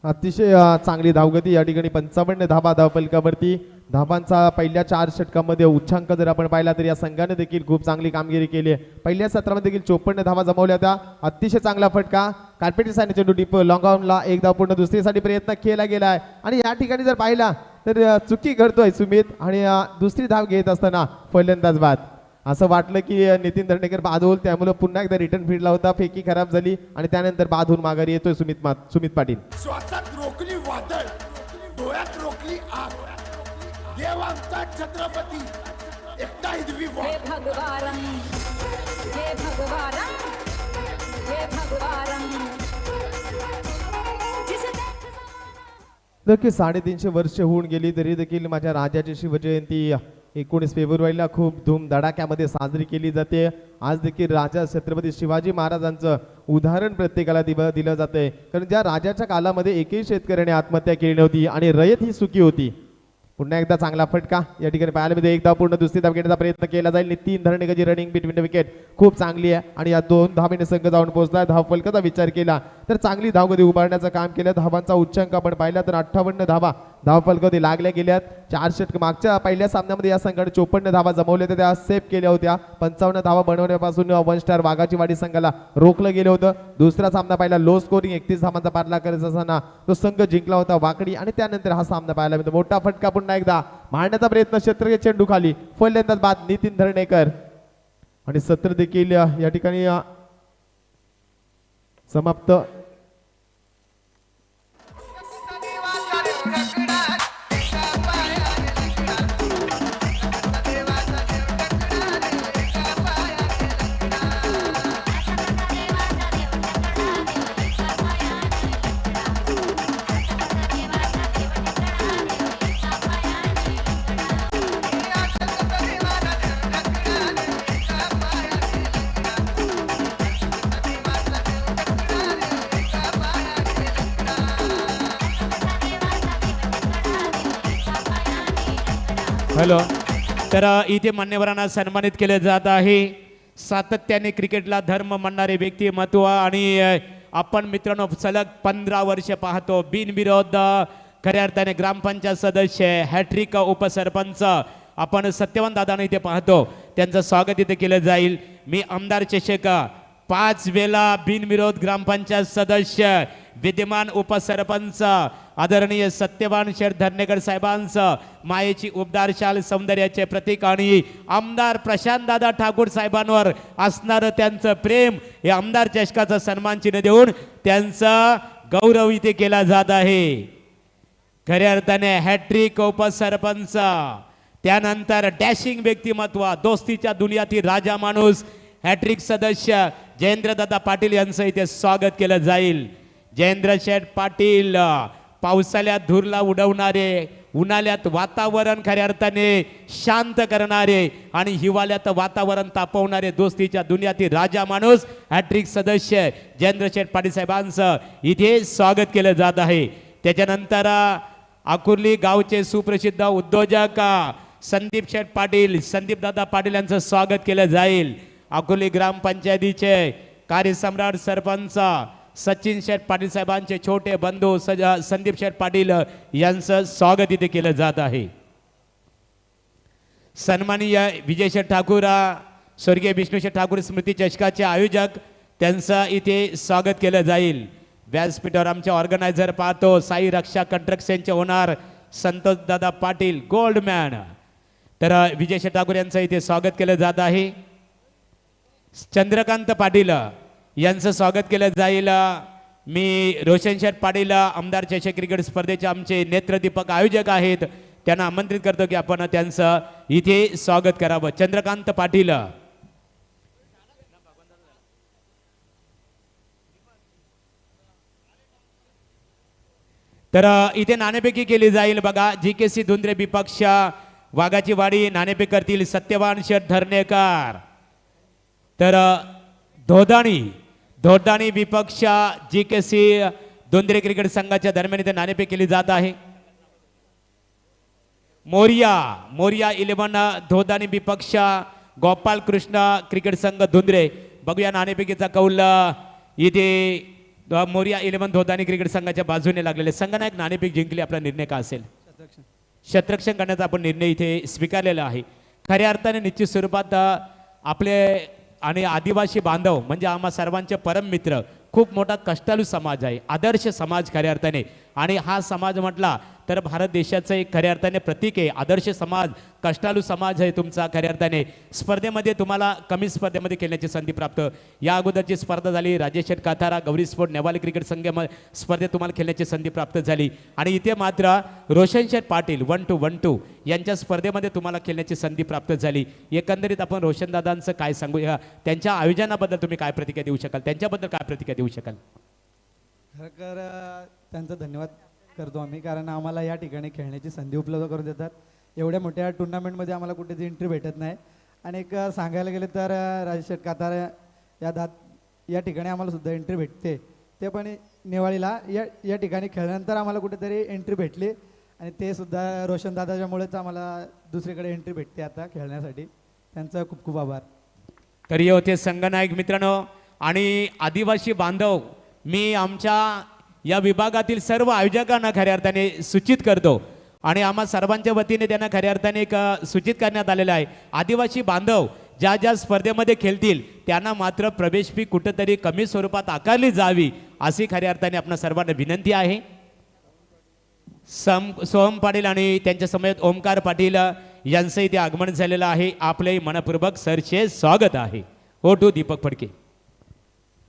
S2: अतिशय चांगली धावगती या ठिकाणी 55 धाबा धावफलकावरती. धाबांचा पहिल्या 4 षटकामध्ये उच्चांक जर आपण पाहिला तर या संघाने देखील खूप चांगली कामगिरी केली आहे. पहिल्या सत्रामध्ये देखील 54 धावा जमवल्या होत्या. अतिशय चांगला फटका कार्पेटी साईडने चेंडू डीप लॉंग ऑनला एक धाव पूर्ण दुसरीसाठी प्रयत्न केला गेला आहे आणि या ठिकाणी जर पाहिला तर चुकी करतोय सुमित आणि दुसरी धाव घेत असताना फलंदाज बाद. असं वाटलं की नितीन दर्णेकर बाद होईल, त्यामुळे पुन्हा एकदा रिटर्न फील्डला होता. फेकी खराब झाली आणि त्यानंतर बाद होऊन माघारी येतोय सुमित पाटील.
S6: श्वासात रोखली वादळ, डोळ्यात रोखली आग. देव आमचा छत्रपती एकटा हिरवी वाट.
S7: हे भगवान, हे भगवान, हे भगवान.
S2: नक्की 350 वर्ष होऊन गेली तरी देखील माझ्या राजाची शिवजयंती 19 फेब्रुवारीला खूप धूम धडाक्यामध्ये साजरी केली जाते. आज देखील राजा छत्रपती शिवाजी महाराजांचं उदाहरण प्रत्येकाला दिलं जातंय, कारण ज्या राजाच्या कालामध्ये एकही शेतकऱ्याने आत्महत्या केली नव्हती आणि रयत ही सुखी होती. पुन्हा एकदा चांगला फटका या ठिकाणी पाहायला मिळते. एक धाव पूर्ण दुसरी धाव घेण्याचा प्रयत्न केला जाईल. नितीन दर्णेकरची रनिंग बिटवीन द विकेट खूप चांगली आहे आणि या 2 धावेने संघ जाऊन पोहोचला. धाव फलकाचा विचार केला तर चांगली धावगती उभारण्याचं काम केलं. धावांचा उच्चांक आपण पाहिला तर 58 धावा धाव फलकावरती लागल्या गेल्यात. 4 षटक मागच्या पहिल्या सामन्यामध्ये या संघाने 54 धावा जमवल्या होत्या, त्या सेव्ह केल्या होत्या. 55 धावा बनवण्यापासून 1 स्टार वाघाची वाडी संघाला रोखलं गेलं होतं. दुसरा सामना पाहिला लो स्कोरिंग 31 धावांचा पाठलाग करत असताना तो संघ जिंकला होता वाकडी आणि त्यानंतर हा सामना पाहायला मिळतो. मोठा फटका पुन्हा एकदा मारण्याचा प्रयत्न क्षेत्रकीय चेंडू खाली फलंदाज बाद नितीन दर्णेकर आणि सत्र देखील या ठिकाणी समाप्त.
S1: हॅलो. तर इथे मान्यवरांना सन्मानित केले जात आहे. सातत्याने क्रिकेटला धर्म म्हणणारे व्यक्तिमत्व आणि आपण मित्रांनो सलग 15 वर्ष पाहतो बिनविरोध खऱ्या अर्थाने ग्रामपंचायत सदस्य हॅट्रिक उपसरपंच आपण सत्यवान दादांना इथे पाहतो. त्यांचं स्वागत इथे केलं जाईल. मी आमदार चषक 5 वेळा बिनविरोध ग्रामपंचायत सदस्य विद्यमान उपसरपंच आदरणीय सत्यवान शेठ धर्णेकर साहेबांचं मायेची उबदार शाल सौंदर्याचे प्रतीक आणि आमदार प्रशांत दादा ठाकूर साहेबांवर असणारं त्यांचं प्रेम हे आमदार चषकाचा सन्मान चिन्ह देऊन त्यांचा गौरव इथे केला जात आहे. खऱ्या अर्थाने हॅट्रिक उपसरपंच त्यानंतर डॅशिंग व्यक्तिमत्व दोस्तीच्या दुनियातील राजा माणूस हॅट्रिक सदस्य जयेंद्रदादा पाटील यांचं इथे स्वागत केलं जाईल. जयेंद्र शेठ पाटील पावसाळ्यात धुरला उडवणारे, उन्हाळ्यात वातावरण खऱ्या अर्थाने शांत करणारे आणि हिवाळ्यात वातावरण तापवणारे दोस्तीच्या दुनियातील राजा माणूस हॅट्रिक सदस्य जयेंद्र शेठ पाटील साहेबांचं इथे स्वागत केलं जात आहे. त्याच्यानंतर आकुर्ली गावचे सुप्रसिद्ध उद्योजक संदीप शेठ पाटील संदीप दादा पाटील यांचं स्वागत केलं जाईल. आकुर्ली ग्रामपंचायतीचे कार्यसम्राट सरपंच सचिन शेठ पाटील साहेबांचे छोटे बंधू संदीप शेठ पाटील यांचं स्वागत इथे केलं जात आहे. सन्माननीय विजय शेठ ठाकूर स्वर्गीय विष्णू शेठ ठाकूर स्मृती चषकाचे आयोजक त्यांचं इथे स्वागत केलं जाईल. व्यासपीठावर आमचे ऑर्गनायझर पाहतो साई रक्षा कंस्ट्रक्शनचे ओनर संतोष दादा पाटील गोल्डमॅन. तर विजय शेठ ठाकूर यांचं इथे स्वागत केलं जात आहे. चंद्रकांत पाटील यांचं स्वागत केलं जाईल. मी रोशन शेठ पाटील आमदार चषक क्रिकेट स्पर्धेचे आमचे नेत्रदीपक आयोजक आहेत, त्यांना आमंत्रित करतो की आपण त्यांचं इथे स्वागत करावं. चंद्रकांत पाटील. तर इथे नाणेफेकी केली जाईल बघा. GKC धुंद्रे विपक्ष वाघाची वाडी नाणेफेक करतील सत्यवान शेठ धर्णेकर. तर धोदाणी विपक्ष GKC धुंद्रे क्रिकेट संघाच्या दरम्यान इथे नाणेफेक केली जात आहे. मोरिया 11 धोदाणी विपक्ष गोपाल कृष्ण क्रिकेट संघ धुंद्रे. बघूया नाणेफेकीचा कौल इथे मोरिया 11 धोदाणी क्रिकेट संघाच्या बाजूने लागलेले. संघनायक नाणेफेक जिंकली, आपला निर्णय का असेल? शतरक्षण करण्याचा आपण निर्णय इथे स्वीकारलेला आहे. खऱ्या अर्थाने निश्चित स्वरूपात आपले आणि आदिवासी बांधव म्हणजे आम्हा सर्वांचे परम मित्र, खूप मोठा कष्टाळू समाज आहे, आदर्श समाज खऱ्या अर्थाने. आणि हा समाज म्हटला तर भारत देशाचं एक खऱ्या अर्थाने प्रतीक आहे. आदर्श समाज, कष्टाळू समाज आहे तुमचा खऱ्या अर्थाने. स्पर्धेमध्ये तुम्हाला कमी स्पर्धेमध्ये खेळण्याची संधी प्राप्त. या अगोदरची स्पर्धा झाली राजेश शेठ काथारा गौरी स्पोर्ट नेवाली क्रिकेट संघ स्पर्धेत तुम्हाला खेळण्याची संधी प्राप्त झाली. आणि इथे मात्र रोशन शेठ पाटील 1-2 यांच्या स्पर्धेमध्ये तुम्हाला खेळण्याची संधी प्राप्त झाली. एकंदरीत आपण रोशन दादांचं काय सांगू, त्यांच्या आयोजनाबद्दल तुम्ही काय प्रतिक्रिया देऊ शकाल, त्यांच्याबद्दल काय प्रतिक्रिया देऊ शकाल?
S8: खरं त्यांचा धन्यवाद करतो आम्ही, कारण आम्हाला या ठिकाणी खेळण्याची संधी उपलब्ध करून देतात. एवढ्या मोठ्या टुर्नामेंटमध्ये आम्हाला कुठेच एंट्री भेटत नाही. आणि एक सांगायला गेले तर राजेश शेठ कातार या ठिकाणी आम्हाला सुद्धा एंट्री भेटते, ते पण नेवाळीला या ठिकाणी खेळल्यानंतर आम्हाला कुठेतरी एंट्री भेटली. आणि ते सुद्धा रोशन दादाच्यामुळेच आम्हाला दुसरीकडे एंट्री भेटते आता खेळण्यासाठी. त्यांचा खूप खूप आभार.
S1: तर हे होते संघनायक मित्रांनो. आणि आदिवासी बांधव, मी आमच्या या विभागातील सर्व आयोजकांना खऱ्या अर्थाने सूचित करतो आणि आम्हा सर्वांच्या वतीने त्यांना खऱ्या अर्थाने एक सूचित करण्यात आलेलं आहे. आदिवासी बांधव ज्या स्पर्धेमध्ये खेळतील त्यांना मात्र प्रवेश फी कुठंतरी कमी स्वरूपात आकारली जावी अशी खऱ्या अर्थाने आपणा सर्वांना विनंती आहे. सोहम पाटील आणि त्यांच्या समेत ओमकार पाटील यांचं इथे आगमन झालेलं आहे. आपले मनपूर्वक सरचे स्वागत आहे. O2 दीपक फडके.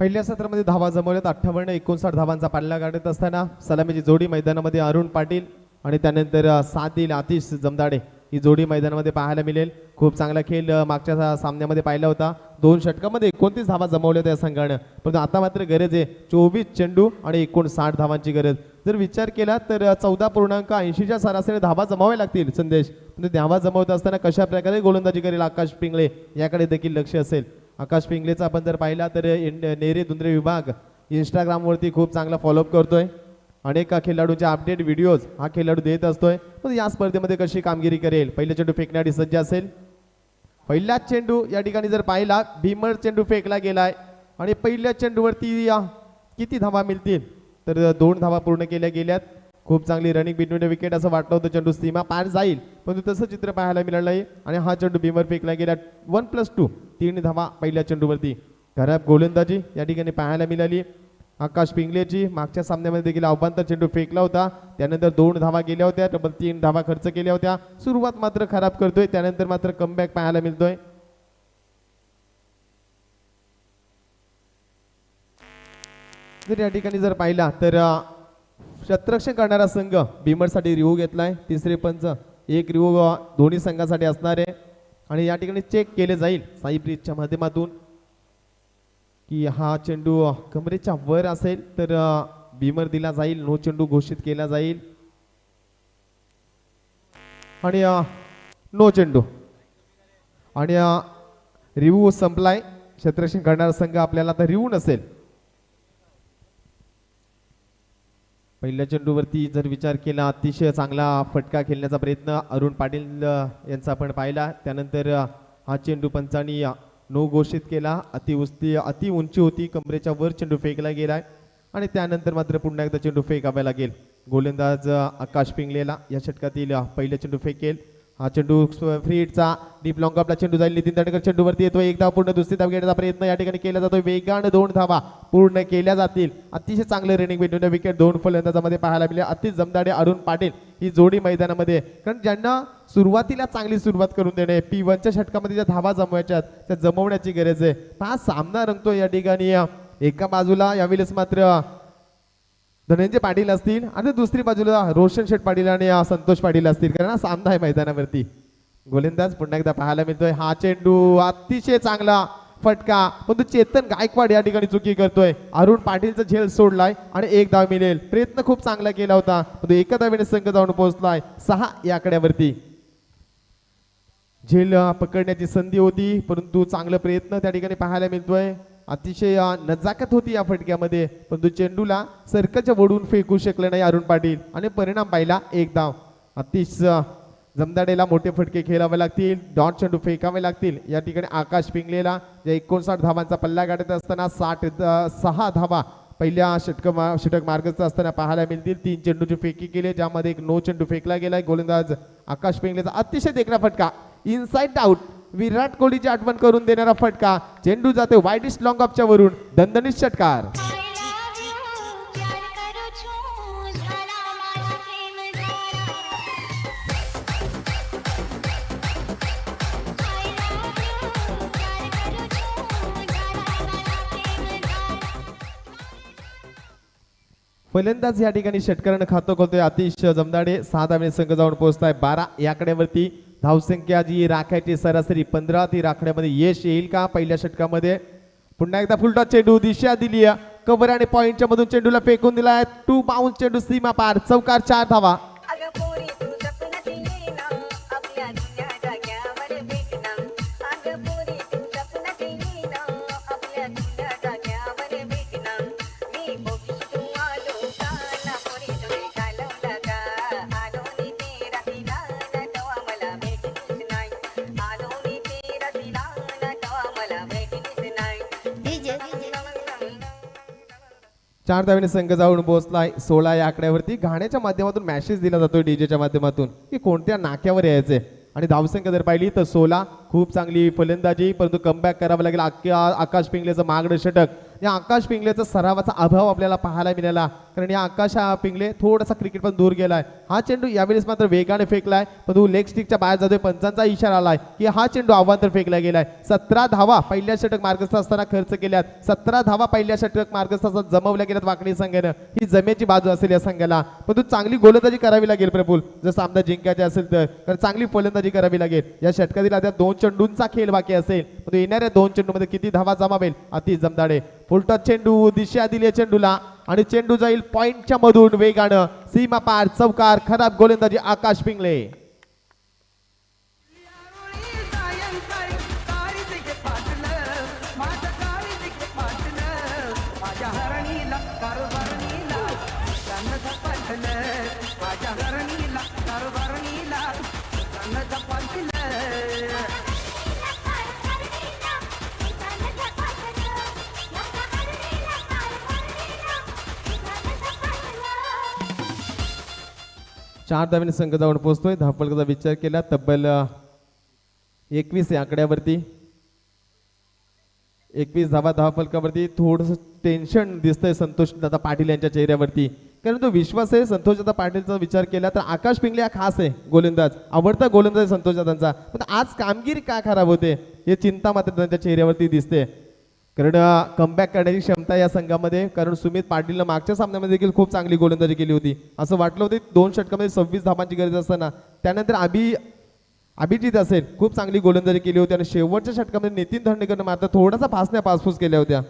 S2: पहिल्या सत्रामध्ये धावा जमवल्यात 58-59 धावांचा पल्ला गाठत असताना सलामीची जोडी मैदानामध्ये अरुण पाटील आणि त्यानंतर सादिल आतिश जमदाडे ही जोडी मैदानामध्ये पाहायला मिळेल. खूप चांगला खेळ मागच्या सामन्यामध्ये पाहिला होता. 2 षटकामध्ये 29 धावा जमवल्या त्या संघानं, परंतु आता मात्र गरज आहे 24 चेंडू आणि 59 धावांची गरज. जर विचार केला तर 14.80च्या सरासरी धावा जमाव्या लागतील संदेश. पण धावा जमवत असताना कशा प्रकारे गोलंदाजी करेल आकाश पिंगळे याकडे देखील लक्ष असेल. आकाश पिंगलेचा आपण जर पाहिला तर नेरे धुंद्रे विभाग इंस्टाग्रामवरती खूप चांगला फॉलोअप करतोय. अनेक खेळाडूंचे अपडेट व्हिडिओज हा खेळाडू देत असतोय. पण या स्पर्धेमध्ये कशी कामगिरी करेल, पहिला चेंडू फेकण्यासाठी सज्ज असेल. पहिला चेंडू या ठिकाणी जर पाहिला भीमर चेंडू फेकला गेलाय आणि पहिल्या चेंडूवरती किती धावा मिळतील तर 2 धावा पूर्ण केल्या गेल्यात. खूप चांगली रनिंग बिटवीन विकेट असं वाटलं होतं, चेंडू सीमा पार जाईल परंतु तसं चित्र पाहायला मिळालं नाही. आणि हा चेंडू भीमर फेकला गेला 1+2 3 धावा पहिल्या चेंडूवरती. खराब गोलंदाजी या ठिकाणी पाहायला मिळाली आकाश पिंगलेची. मागच्या सामन्यामध्ये देखील अवबांतर चेंडू फेकला होता, त्यानंतर 2 धावा गेल्या होत्या, तब्बल 3 धावा खर्च केल्या होत्या. सुरुवात मात्र खराब करतोय, त्यानंतर मात्र कमबॅक पाहायला मिळतोय. जर या ठिकाणी जर पाहिला तर शतरक्षण करणारा संघ भीमरसाठी रिव्ह्यू घेतलाय. तिसरे पंच एक रिव्ह्यू दोन्ही संघासाठी असणार आहे आणि या ठिकाणी चेक केले जाईल साई ब्रिजच्या माध्यमातून की हा चेंडू कमरेच्या वर असेल तर भीमर दिला जाईल, नो चेंडू घोषित केला जाईल आणि नो चेंडू. आणि रिव्ह्यू संपलाय. शतरक्षण करणारा संघ आपल्याला आता रिव्ह्यू नसेल. पहिल्या चेंडूवरती जर विचार केला अतिशय चांगला फटका खेळण्याचा प्रयत्न अरुण पाटील यांचा आपण पाहिला. त्यानंतर हा चेंडू पंचांनी नो घोषित केला. अति उंची होती, कमरेच्या वर चेंडू फेकला गेलाय आणि त्यानंतर मात्र पुन्हा एकदा चेंडू फेकावा लागेल. गोलंदाज आकाश पिंगलेला या षटकातील पहिला चेंडू फेकेल. हा चेंडू फ्री हिटचा डीप लॉंग अपला चेंडू जाईल. नितीन दांडेकर चेंडूवरती येतोय. एक धाव पूर्ण, दुसरी धाव घेण्याचा प्रयत्न या ठिकाणी केला जातोय. वेगानं 2 धावा पूर्ण केल्या जातील. अतिशय चांगलं रनिंग बिटवीन विकेट 2 फलंदाजामध्ये पाहायला मिळेल. अतिश जमदाडे अरुण पाटील ही जोडी मैदानामध्ये, कारण ज्यांना सुरुवातीला चांगली सुरुवात करून देणे, P1च्या षटकामध्ये ज्या धावा जमवायच्यात त्या जमवण्याची गरज आहे. हा सामना रंगतो या ठिकाणी एका बाजूला यावेळेस मात्र धनंजय पाटील असतील आणि दुसरी बाजूला रोशन शेठ पाटील आणि संतोष पाटील असतील, कारण हा सामना आहे मैदानावरती. गोलंदाज पुन्हा एकदा पाहायला मिळतोय. हा चेंडू अतिशय चांगला फटका, पण चेतन गायकवाड या ठिकाणी चुकी करतोय. अरुण पाटीलचा झेल सोडलाय आणि एक धाव मिळेल. प्रयत्न खूप चांगला केला होता, पण एका धावेने संघ जाऊन पोहोचलाय 6 या आकड्यावरती. झेल पकडण्याची संधी होती, परंतु चांगला प्रयत्न त्या ठिकाणी पाहायला मिळतोय. अतिशय नजाकत होती या फटक्यामध्ये, परंतु चेंडूला सर्कलच्या वडून फेकू शकले नाही अरुण पाटील आणि परिणाम पाहिला एक धाव. अतिशय जमदाडेला मोठे फटके खेळावे लागतील, डॉट चेंडू फेकावे लागतील. या ठिकाणी आकाश पिंगलेला ज्या 59 धावांचा पल्ला गाठत असताना 6 धावा पहिल्या षटक मार्गस्थ असताना पाहायला मिळतील. 3 चेंडूची फेकी केली, ज्यामध्ये एक नो चेंडू फेकला गेलाय. गोलंदाज आकाश पिंगलेचा अतिशय देखणा फटका, इनसाइड आउट, विराट कोहलीची आठवण करून देणारा फटका. चेंडू जाते वाईडिस्ट लॉंग ऑफच्या वरून. दणदणीत षटकार.
S4: प्यार करू छू झाला माझा प्रेम झाला I love you प्यार करू छू झाला माझा प्रेम झाला
S2: फलंदाज या ठिकाणी षटकारानं खातं खोलतोय आतिश जमदाडे. 6 धावेने संघ जाऊन पोहोचताय 12 या आकड्यावरती. धावसंख्या जी राखायची सरासरी 15 ती राखण्यामध्ये यश येईल का पहिल्या षटकामध्ये. पुन्हा एकदा फुलटॉस चेंडू, दिशा दिली कव्हर आणि पॉइंटच्या मधून चेंडूला फेकून दिलाय. 2 बाउन्स चेंडू सीमा पार, चौकार 4 धावा.
S7: अगं पोरी तू सपनात येईना आपल्या जुन्या जाग्यावर भेटना अगं पोरी तू सपनात येईना आपल्या जुन्या जाग्यावर भेटना मी बोगीत तू आलो का ना पोरी तुझे घालवला का आलो नी तेरा तिला ना तवा मला भेटलीच नाही आलो नी तेरा तिला ना तवा मला भेटलीच नाही
S2: 4 धावेने संघ जाऊन पोहोचलाय 16 या आकड्यावरती. गाण्याच्या माध्यमातून मॅसेज दिला जातोय डीजेच्या माध्यमातून की कोणत्या नाक्यावर यायचे. आणि धावसंख्या जर पाहिली तर 16, खूप चांगली फलंदाजी, परंतु कमबॅक करावं लागेल. आकाश पिंगलेचं मागणं षटक, या आकाश पिंगलेचा सरावाचा अभाव आपल्याला पाहायला मिळाला, कारण या आकाश पिंगले थोडासा क्रिकेट पण दूर गेलाय. हा चेंडू यावेळेस मात्र वेगाने फेकलाय, परंतु लेग स्टिकच्या बाहेर जातोय. पंचांचा इशारा आलाय की हा चेंडू अवांतर फेकला गेलाय. 17 धावा पहिल्या षटक मार्गस्थ असताना खर्च केल्यात. 17 धावा पहिल्या षटक मार्गस्थ असताना जमवल्या गेल्यात वाकडी संघानं. ही जमेची बाजू असेल या संघाला, परंतु चांगली गोलंदाजी करावी लागेल प्रफुल, जर सामना जिंकायचा असेल तर, कारण चांगली फलंदाजी करावी लागेल. या षटकातील आता 2 चेंडूंचा खेळ बाकी असेल, परंतु येणाऱ्या 2 चेंडूमध्ये किती धावा जमावेल अतिश जमदाडे. फुलटॉस चेंडू, दिशा दिली चेंडूला आणि चेंडू जाईल पॉइंटच्या मधून वेगानं सीमा पार, चौकार. खराब गोलंदाजी आकाश पिंगले.
S3: सायंकाळी काळी दिगे फाटलं माझ्या काळी दिगे फाटलं माझ्या हरणीला कारभारणीला गाणं झपाटलं माझ्या हरणीला कारभारणीला गाणं झपाटलं
S2: चार धावेने संघ जाऊन पोहोचतोय. धावफलकाचा विचार केला तब्बल 21 या आकड्यावरती. 21 धावा धावफलकावरती. थोडंसं टेन्शन दिसतंय संतोष दादा पाटील यांच्या चेहऱ्यावरती, कारण तो विश्वास आहे संतोष दादा पाटीलचा विचार केला तर आकाश पिंगले हा खास आहे गोलंदाज, आवडता गोलंदाज आहे संतोष दादांचा, पण आज कामगिरी का खराब होते हे चिंता मात्र त्यांच्या चेहऱ्यावरती दिसते. कारण कमबॅक करण्याची क्षमता या संघामध्ये, कारण सुमित पाटीलनं मागच्या सामन्यामध्ये देखील खूप चांगली गोलंदाजी केली होती. असं वाटलं होतं 2 षटकामध्ये 26 धावांची गरज असताना त्यानंतर अभिजित असेल खूप चांगली गोलंदाजी केली होती आणि शेवटच्या षटकामध्ये नितीन धंडेकरनं मात्र थोडासा फासण्या पासफूस केल्या होत्या.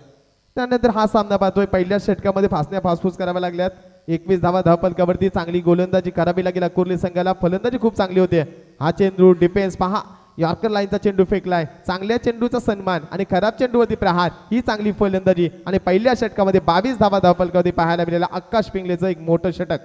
S2: त्यानंतर हा सामना पाहतोय पहिल्या षटकामध्ये फासण्या पासफूस कराव्या लागल्यात. 21 धावा धावफलकावरती. चांगली गोलंदाजी करावी लागेल कुर्ली संघाला. फलंदाजी खूप चांगली होती. हा चेंडू डिफेन्स पहा, यॉर्कर लाईनचा चेंडू फेकलाय. चांगल्या चेंडूचा सन्मान आणि खराब चेंडूवरती प्रहार, ही चांगली फलंदाजी. आणि पहिल्या षटकामध्ये 22 धावा धावफलकावरती पाहायला मिळाला आकाश पिंगलेचं एक मोठं षटक.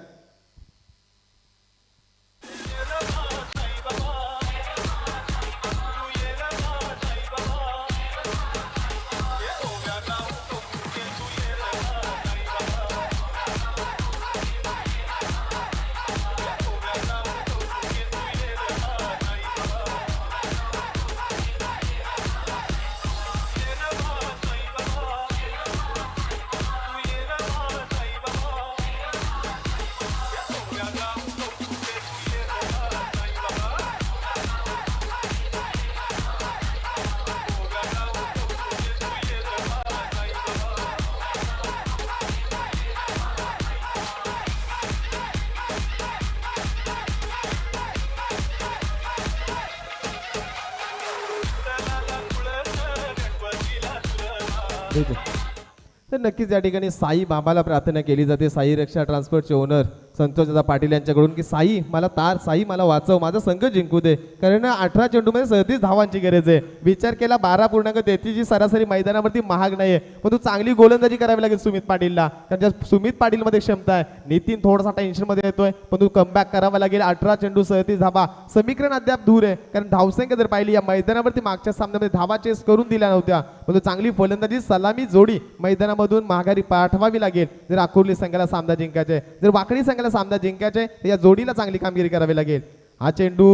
S2: तर नक्कीच या ठिकाणी साई बाबाला प्रार्थना केली जाते. साई रक्षा ट्रान्सपोर्टचे ओनर संतोष दादा पाटील यांच्याकडून की साई मला वाचव, माझा संघ जिंकू दे. कारण 18 चेंडूमध्ये 37 धावांची गरज आहे. विचार केला 12.33 जी सरासरी मैदानावरती महाग नाहीये, पण तू चांगली गोलंदाजी करावी लागेल सुमित पाटीलला. कारण ज्या सुमित पाटीलमध्ये क्षमता आहे. नितीन थोडासा टेन्शनमध्ये येतोय, पण तू कमबॅक करावा लागेल. 18 चेंडू 37 धावा, समीकरण अद्याप दूर आहे. कारण धावसंख्या जर पाहिली या मैदानावरती मागच्या सामन्यामध्ये धावा चेस करून दिल्या नव्हत्या, पण चांगली फलंदाजी सलामी जोडी मैदानामधून माघारी पाठवावी लागेल जर आकुर्ली संघाला सामना जिंकायचे. जर वाकडी संघाला सामना जिंकायचे तर या जोडीला चांगली कामगिरी करावी लागेल. हा चेंडू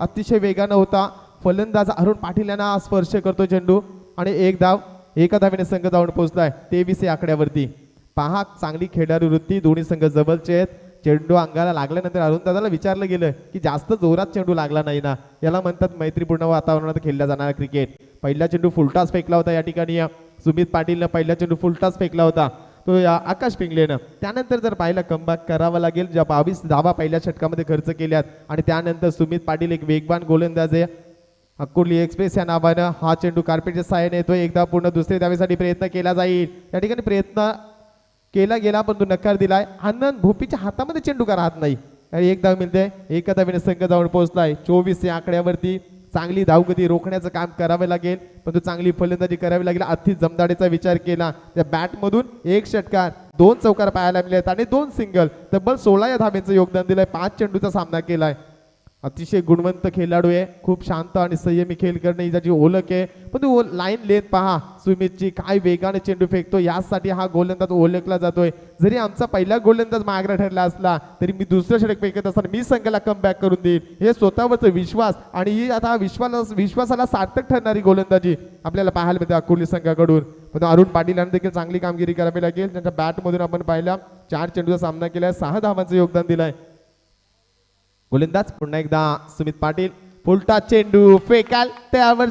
S2: अतिशय वेगानं होता. फलंदाज अरुण पाटील यांना स्पर्श करतो चेंडू आणि एक धाव, एका धावेने संघ जाऊन पोहोचलाय 23 या आकड्यावरती. पहा चांगली खेळाडू वृत्ती, दोन्ही संघ जवळचे आहेत. चेंडू अंगाला लागल्यानंतर अरुण दादाला विचारलं गेलं की जास्त जोरात चेंडू लागला नाही ना. याला म्हणतात मैत्रीपूर्ण वातावरणात खेळला जाणारा क्रिकेट. पहिला चेंडू फुलटास फेकला होता या ठिकाणी सुमित पाटीलनं. पहिला चेंडू फुलटास फेकला होता तो या आकाश पिंगलेनं. त्यानंतर जर पाहिलं कमबॅक करावा लागेल. ज्या 22 धावा पहिल्या षटकामध्ये खर्च केल्यात आणि त्यानंतर सुमित पाटील एक वेगवान गोलंदाज आहे. अकोली एक्सप्रेस या नावानं हा चेंडू कार्पेटच्या सहाय्याने येतोय. एकदा पूर्ण दुसऱ्या धावेसाठी प्रयत्न केला जाईल. या ठिकाणी प्रयत्न केला गेला पण तो नकार दिलाय. आनंद भोपीच्या हातामध्ये चेंडू का राहत नाही. आणि एक धाव मिळते, एका धावेने संघ जाऊन पोहोचलाय 24 या आकड्यावरती. चांगली धावगती रोखण्याचं काम करावे लागेल, पण तो चांगली फलंदाजी करावी लागेल. अति जमदाडेचा विचार केला त्या बॅटमधून 1 षटकार 2 चौकार पाहायला मिळालेत आणि 2 सिंगल. तब्बल 16 या धावेचं योगदान दिलंय. 5 चेंडूचा सामना केलाय. अतिशय गुणवंत खेळाडू आहे. खूप शांत आणि संयमी खेळ करणे ही त्याची ओळख आहे. पण तो लाईन लेंथ पहा सुमितची, काय वेगाने चेंडू फेकतो. यासाठी हा गोलंदाज ओळखला जातोय. जरी आमचा पहिला गोलंदाज मागरा ठरला असला तरी मी दुसरं षटक फेकत असताना मी संघाला कमबॅक करून देईल, हे स्वतःवरचा विश्वास आणि ही आता विश्वासाला सार्थक ठरणारी गोलंदाजी आपल्याला पाहायला मिळते अकोली संघाकडून. पण अरुण पाटील यांना देखील चांगली कामगिरी करावी लागेल. त्यांच्या बॅटमधून आपण पाहिला 4 चेंडूचा सामना केलाय, 6 धावांचं योगदान दिलंय. गोलंदाज पुन्हा एकदा सुमित पाटील. फुलटा चेंडू फेकाल त्यावर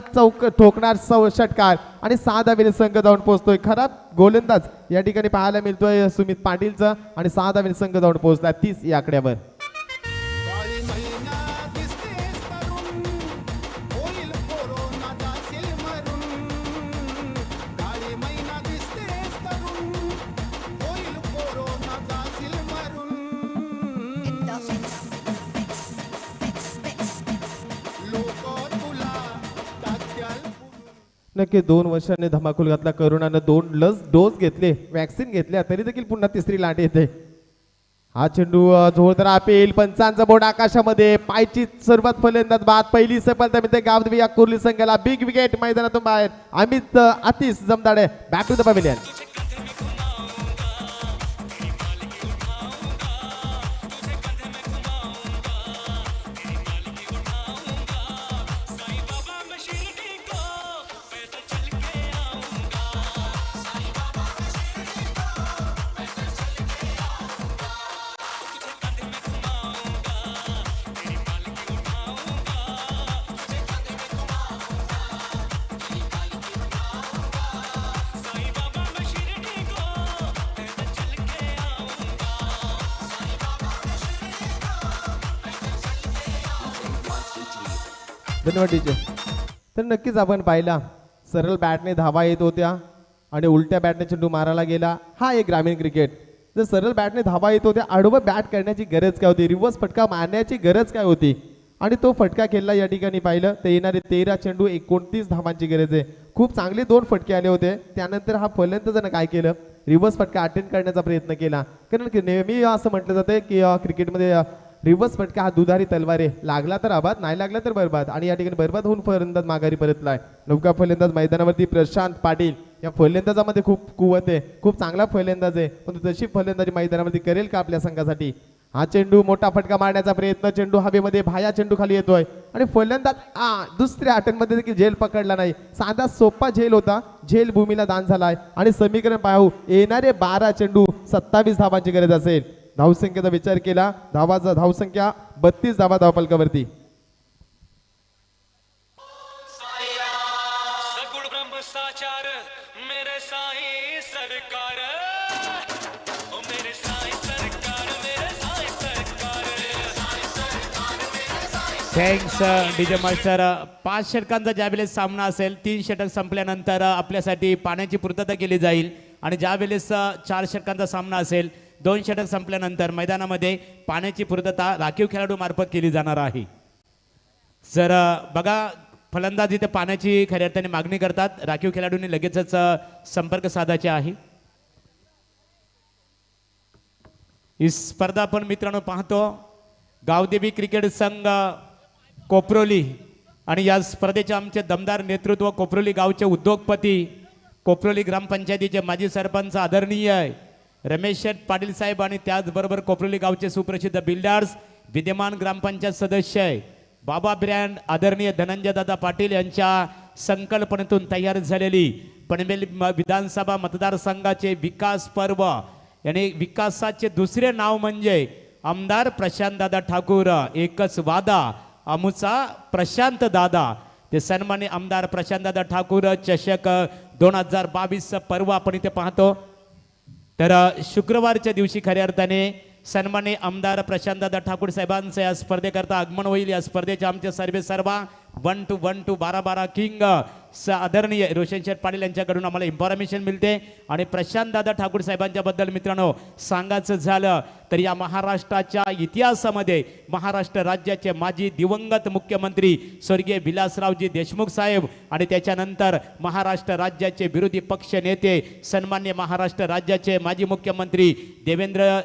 S2: ठोकणार षटकार आणि 6 धावेने संघ जाऊन पोहोचतोय. खराब गोलंदाज या ठिकाणी पाहायला मिळतोय सुमित पाटीलचा आणि 6 धावेने संघ जाऊन पोहोचलाय 30 या आकड्यावर.
S6: काळी मैना दिसतेस तरुण, होईल कोरोना जाशील मरून. काळी मैना दिसतेस तरुण, होईल कोरोना जाशील मरून. लोक तुला टाकत्याल पुरून.
S2: नक्की 2 वर्षांनी धमाकूल घातला. करोनानं 2 डोस घेतले, वॅक्सिन घेतल्या, तरी देखील पुन्हा तिसरी लाट येते. हा चेंडू जोरदार अपेल. पंचांचा बोर्ड आकाशामध्ये. पायची सर्वात फलंदाज बाद. पहिली सफलता मिळते गावदेवी या कुर्ली संघाला. बिग विकेट मैदानातून बाहेर. Amit Atish Jamdade back to the pavilion. धन्यवाद टीचर. तर नक्कीच आपण पाहिला सरळ बॅटने धावा येत होत्या आणि उलट्या बॅटने चेंडू मारायला गेला. हा एक ग्रामीण क्रिकेट. जर सरळ बॅटने धावा येत होत्या, आडवं बॅट करण्याची गरज काय होती, रिव्हर्स फटका मारण्याची गरज काय होती आणि तो फटका खेळला. या ठिकाणी पाहिलं तर येणारे 13 चेंडू 29 धावांची गरज आहे. खूप चांगले 2 फटके आले होते. त्यानंतर हा फलंदाजानं काय केलं, रिव्हर्स फटका अटेंड करण्याचा प्रयत्न केला. कारण की नेहमी असं म्हटलं जातं की क्रिकेटमध्ये रिव्हर्स फटका हा दुधारी तलवार आहे. लागला तर आबाद, नाही लागला तर बरबाद. आणि या ठिकाणी बरबाद होऊन फलंदाज माघारी परतलाय. नौका फलंदाज मैदानावरती प्रशांत पाटील. या फलंदाजामध्ये खूप कुवत आहे, खूप चांगला फलंदाज आहे, पण तशी फलंदाजी मैदानावरती करेल का आपल्या संघासाठी. हा चेंडू मोठा फटका मारण्याचा प्रयत्न. चेंडू हवेमध्ये, भाया चेंडू खाली येतोय आणि फलंदाज दुसऱ्या अटेम्प्टमध्ये देखील झेल पकडला नाही. साधा सोपा झेल होता, झेल भूमीला दान झालाय. आणि समीकरण पाहू, येणारे 12 चेंडू 27 धावांची गरज असेल. धावसंख्येचा विचार केला, धावसंख्या 32 धावा धावफलकावरती.
S5: सगुण ब्रह्म साचार मेरे साईं सरकार, ओ मेरे साईं सरकार, मेरे साईं सरकार,
S1: थँक्स डीजे मास्टर. 5 षटकांचा ज्यावेळेस सामना असेल 3 षटक संपल्यानंतर आपल्यासाठी पाण्याची पूर्तता केली जाईल आणि ज्यावेळेस 4 षटकांचा सामना असेल 2 षटक संपल्यानंतर मैदानामध्ये पाण्याची पूर्तता राखीव खेळाडू मार्फत केली जाणार आहे. जर बघा फलंदाज इथे पाण्याची खऱ्या अर्थाने मागणी करतात, राखीव खेळाडूंनी लगेचच संपर्क साधायचे आहे. ही स्पर्धा आपण मित्रांनो पाहतो गावदेवी क्रिकेट संघ कोपरोली आणि या स्पर्धेचे आमचे दमदार नेतृत्व कोपरोली गावचे उद्योगपती, कोपरोली ग्रामपंचायतीचे माजी सरपंच आदरणीय रमेश शेठ पाटील साहेब आणि त्याचबरोबर कोपरोली गावचे सुप्रसिद्ध बिल्डर्स, विद्यमान ग्रामपंचायत सदस्य बाबा ब्रँड आदरणीय धनंजय दादा पाटील यांच्या संकल्पनेतून तयार झालेली पनवेल विधानसभा मतदारसंघाचे विकास पर्व यानी विकासाचे दुसरे नाव म्हणजे आमदार प्रशांत दादा ठाकूर. एकच वादा आमुचा प्रशांत दादा. ते सन्मान्य आमदार प्रशांत दादा ठाकूर चषक 2022 पर्व आपण इथे पाहतो. तर शुक्रवारच्या दिवशी खऱ्या अर्थाने सन्मान्य आमदार प्रशांतदादा ठाकूर साहेबांचं या स्पर्धेकरता आगमन होईल. या स्पर्धेचे आमचे सर्व 1 to 12 किंग आदरणीय रोशन शेठ पाटील यांच्याकडून आम्हाला इन्फॉर्मेशन मिळते. आणि प्रशांतदादा ठाकूर साहेबांच्या बद्दल मित्रांनो सांगायचं झालं तर या महाराष्ट्राच्या इतिहासामध्ये महाराष्ट्र राज्याचे माजी दिवंगत मुख्यमंत्री स्वर्गीय विलासरावजी देशमुख साहेब आणि त्याच्यानंतर महाराष्ट्र राज्याचे विरोधी पक्ष नेते सन्मान्य महाराष्ट्र राज्याचे माजी मुख्यमंत्री देवेंद्र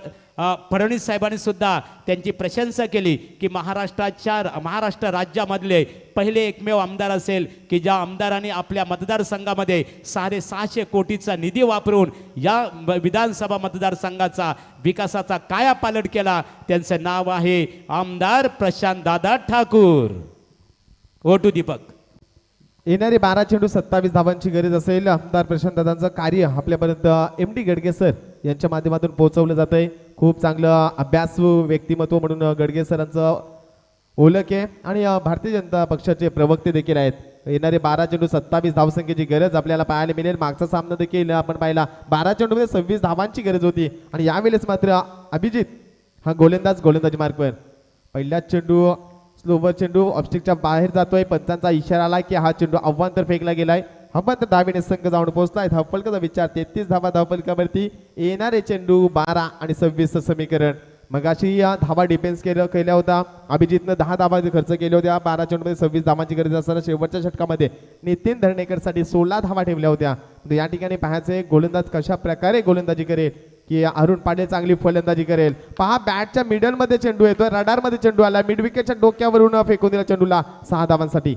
S1: फडणवीस साहेबांनी सुद्धा त्यांची प्रशंसा केली की महाराष्ट्र राज्यामधले पहिले एकमेव आमदार असेल की ज्या आमदारांनी आपल्या मतदारसंघामध्ये 650 कोटीचा निधी वापरून या विधानसभा मतदारसंघाचा विकासाचा कायापालट केला. त्यांचं नाव आहे आमदार प्रशांत दादा ठाकूर. ओ टू दीपक.
S2: येणारे 12 चेंडू 27 धावांची गरज असेल. आमदार प्रशांत दादांचं कार्य आपल्यापर्यंत MD गडगे सर यांच्या माध्यमातून पोहोचवलं जात आहे. खूप चांगलं अभ्यासू व्यक्तिमत्व म्हणून गडगे सरांचं ओळख आहे आणि भारतीय जनता पक्षाचे प्रवक्ते देखील आहेत. येणारे 12 चेंडू 27 धावसंख्येची गरज आपल्याला पाहायला मिळेल. मागचा सामना देखील आपण पाहिला 12 चेंडूमध्ये 26 धावांची गरज होती आणि यावेळेस मात्र अभिजित हा गोलंदाजी मार्कवर. पहिला चेंडू स्लोवर चेंडू ऑब्स्टिकच्या बाहेर जातोय. पंचांचा इशारा आला की हा चेंडू आव्हांतर फेकला गेलाय. हवांतर धावेने संघ जाऊन पोहोचलाय. धावफलकाचा विचार 33 धावा धावफलकावरती. येणारे चेंडू 12 आणि 26 समीकरण. मगाशी या धावा डिफेन्स केल्या होता अभिजितनं 10 धावा खर्च केल्या होत्या. 12 चेंडूमध्ये 26 धावांची गरज असताना शेवटच्या षटकामध्ये नितीन धरणेकरसाठी 16 धावा ठेवल्या होत्या. या ठिकाणी पाहायचंय गोलंदाज कशा प्रकारे गोलंदाजी करेल की अरुण पाटील चांगली फलंदाजी करेल. पहा बॅटच्या मिडल मध्ये चेंडू येतोय. रडार मध्ये चेंडू आला. मिड विकेटच्या डोक्यावरून फेकून दिला चेंडूला 6 धावांसाठी.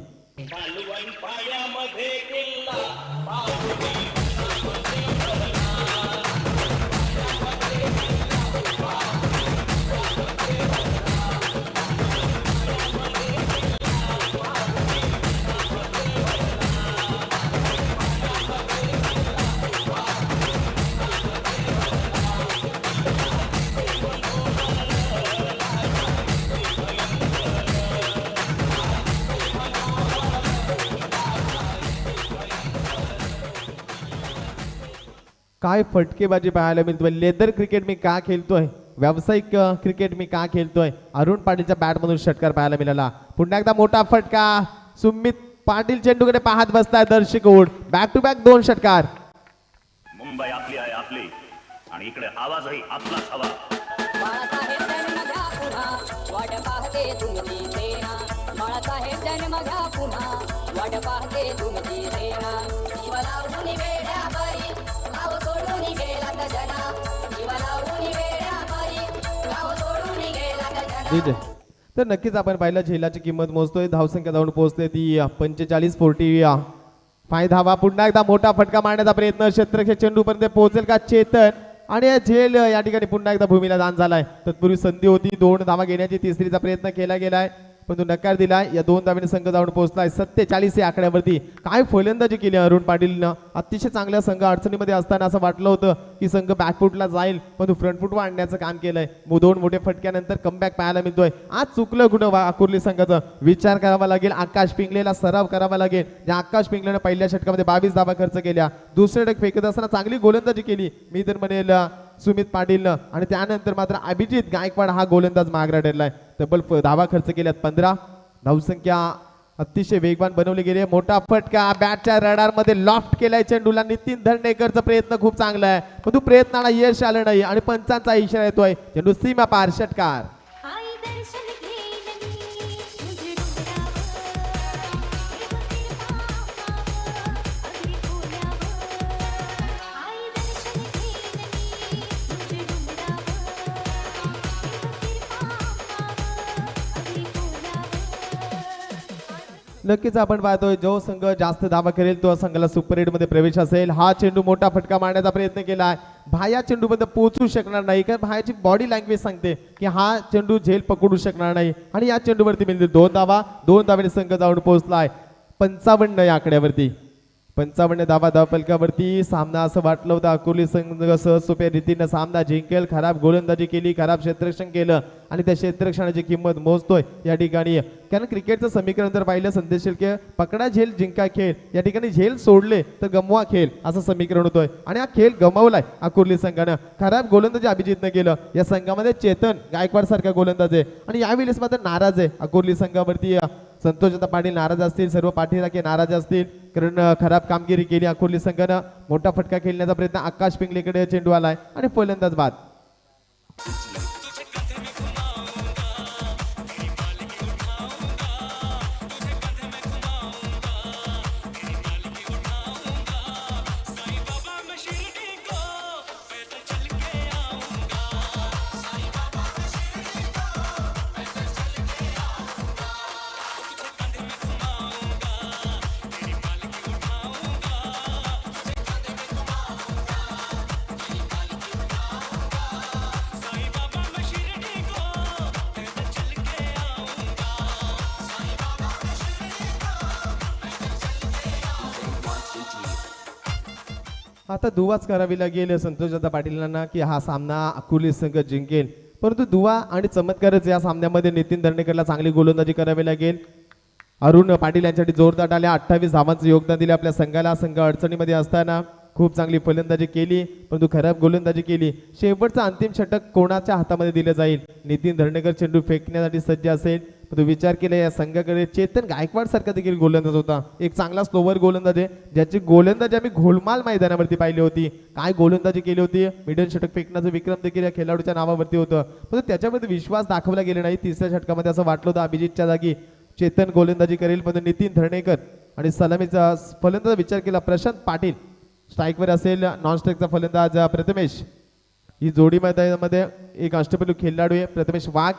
S2: काय फटकेबाजी पाहायला मिळतोय. लेदर क्रिकेट मी का खेळतोय, व्यावसायिक क्रिकेट मी का खेळतोय. अरुण पाटीलच्या बॅट मधून षटकार पाहायला मिळाला. पुन्हा एकदा मोठा फटका. सुमित पाटील चेंडूकडे पाहत बसलाय दर्शक ओढ. बॅक टू बॅक 2 षटकार.
S9: मुंबई आपली आहे आपली आणि इकडे आवाजही आपलाच हवा.
S3: बाळासाहेब जन्म घ्या पुन्हा वाट पाहते तुमची सेना. बाळासाहेब जन्म घ्या पुन्हा वाट पाहते तुमची सेना. जीवनावरून वेड्या मारी गाव सोडून गेला जना. जीवनावरून वेड्या मारी गाव सोडून गेला जना.
S2: तर नक्कीच आपण पाहिलं झेलाची किंमत मोजतोय. धावसंख्या जाऊन पोहोचते ती 45-40 धावा. पुन्हा एकदा मोठा फटका मारण्याचा प्रयत्न. क्षेत्रक्षेत्र चेंडूपर्यंत पोहोचेल का चेतन आणि झेल या ठिकाणी पुन्हा एकदा भूमीला दान झालाय. तत्पूर्वी संधी होती 2 धावा घेण्याची. तिसरीचा प्रयत्न केला गेलाय परंतु नकार दिलाय. या 2 धावेने संघ जाऊन पोहोचलाय 47 या आकड्यावरती. काय फलंदाजी केली अरुण पाटीलनं. अतिशय चांगला संघ अडचणीमध्ये असताना असं वाटलं होतं की संघ बॅकफुटला जाईल परंतु फ्रंटफुटवर आणण्याचं काम केलंय. 2 मोठे फटक्यानंतर कमबॅक पाहायला मिळतोय. आज चुकलं कुठं आकुर्ली संघाचं. विचार करावा लागेल. आकाश पिंगलेला सराव करावा लागेल. ज्या आकाश पिंगलेनं पहिल्या षटकामध्ये 22 धावा खर्च केल्या. दुसरे षटक फेकत असताना चांगली गोलंदाजी केली मी तर म्हणेल सुमित पाटीलनं. आणि त्यानंतर मात्र अभिजित गायकवाड हा गोलंदाज महागडा ठरलाय. तब्बल धावा खर्च केल्यात 15. धावसंख्या अतिशय वेगवान बनवली गेली आहे. मोठा फटका बॅटच्या रडार मध्ये लॉफ्ट केलाय चेंडूला. नितीन धर्णेकरचा प्रयत्न खूप चांगला आहे, परंतु प्रयत्नाला यश आलं नाही आणि पंचांचा इशारा येतोय. चेंडू सीमा पार, षटकार.
S4: आई दर्शन घेईन मी तुझे डोंगरावर अगदी खोल्यावर आई दर्शन घेईन मी तुझे डोंगरावर अगदी खोल्यावर.
S2: नक्कीच आपण पाहतोय जो संघ जास्त धावा करेल तो संघाला सुपर एट मध्ये प्रवेश असेल. हा चेंडू मोठा फटका मारण्याचा प्रयत्न केलाय. भाया चेंडू पर्यंत पोहोचू शकणार नाही, कारण भायाची बॉडी लँग्वेज सांगते की हा चेंडू झेल पकडू शकणार नाही आणि या चेंडूवरती मिळते 2 धावा. 2 धावेने संघ जाऊन पोहोचलाय 55 या आकड्यावरती. 55 धावा धावफलकावरती. सामना असं वाटलं होतं अकोली संघ सोप्या रीतीनं सामना जिंकेल. खराब गोलंदाजी केली, खराब क्षेत्ररक्षण केलं आणि त्या क्षेत्ररक्षणाची किंमत मोजतोय या ठिकाणी. कारण क्रिकेटचं समीकरण जर पाहिलं संदेश शेळके, पकडा झेल जिंका खेळ. या ठिकाणी झेल सोडले तर गमवा खेळ असं समीकरण होतोय आणि हा खेळ गमावलाय अकोली संघानं. खराब गोलंदाजी अभिजितनं केलं. या संघामध्ये चेतन गायकवाड सारखा गोलंदाज आहे आणि यावेळेस मात्र नाराज आहे अकोली संघावरती. संतोषदा पाटील नाराज असतील, सर्व पाठीराखे नाराज असतील, कारण खराब कामगिरी केली अकोली संघानं. मोठा फटका खेळण्याचा प्रयत्न आकाश पिंगलेकडे चेंडू आलाय आणि फलंदाज बाद. आता दुवाच करावी लागेल संतोषदादा पाटीलांना की हा सामना अकोली संघ जिंकेल, परंतु दुवा आणि चमत्कारच या सामन्यामध्ये नितीन धर्णेकरला चांगली गोलंदाजी करावी लागेल. अरुण पाटील यांच्यासाठी जोरदार टाळ्या. 28 धावांचं योगदान दिले आपल्या संघाला. संघ अडचणीमध्ये असताना खूप चांगली फलंदाजी केली, परंतु खराब गोलंदाजी केली. शेवटचं अंतिम षटक कोणाच्या हातामध्ये दिलं जाईल? नितीन धर्णेकर चेंडू फेकण्यासाठी सज्ज असेल, परंतु विचार केला या संघाकडे चेतन गायकवाड सारखा देखील गोलंदाज होता. एक चांगला स्लोवर गोलंदाज आहे, ज्याची गोलंदाजी आम्ही घोलमाल मैदानावरती पाहिली होती. काय गोलंदाजी केली होती. मिडल षटक फेकण्याचं विक्रम देखील या खेळाडूच्या नावावरती होतं, परंतु त्याच्यामध्ये विश्वास दाखवला गेला नाही. तिसऱ्या षटकामध्ये असं वाटलं होतं अभिजितच्या जागी चेतन गोलंदाजी करेल, परंतु नितीन धर्णेकर आणि सलामीचा फलंदाज विचार केला प्रशांत पाटील स्ट्राईकवर असेल. नॉन स्ट्राईकचा फलंदाज प्रथमेश. ही जोडी मैदानामध्ये एक अष्टपैलू खेळाडू आहे प्रथमेश वाघ.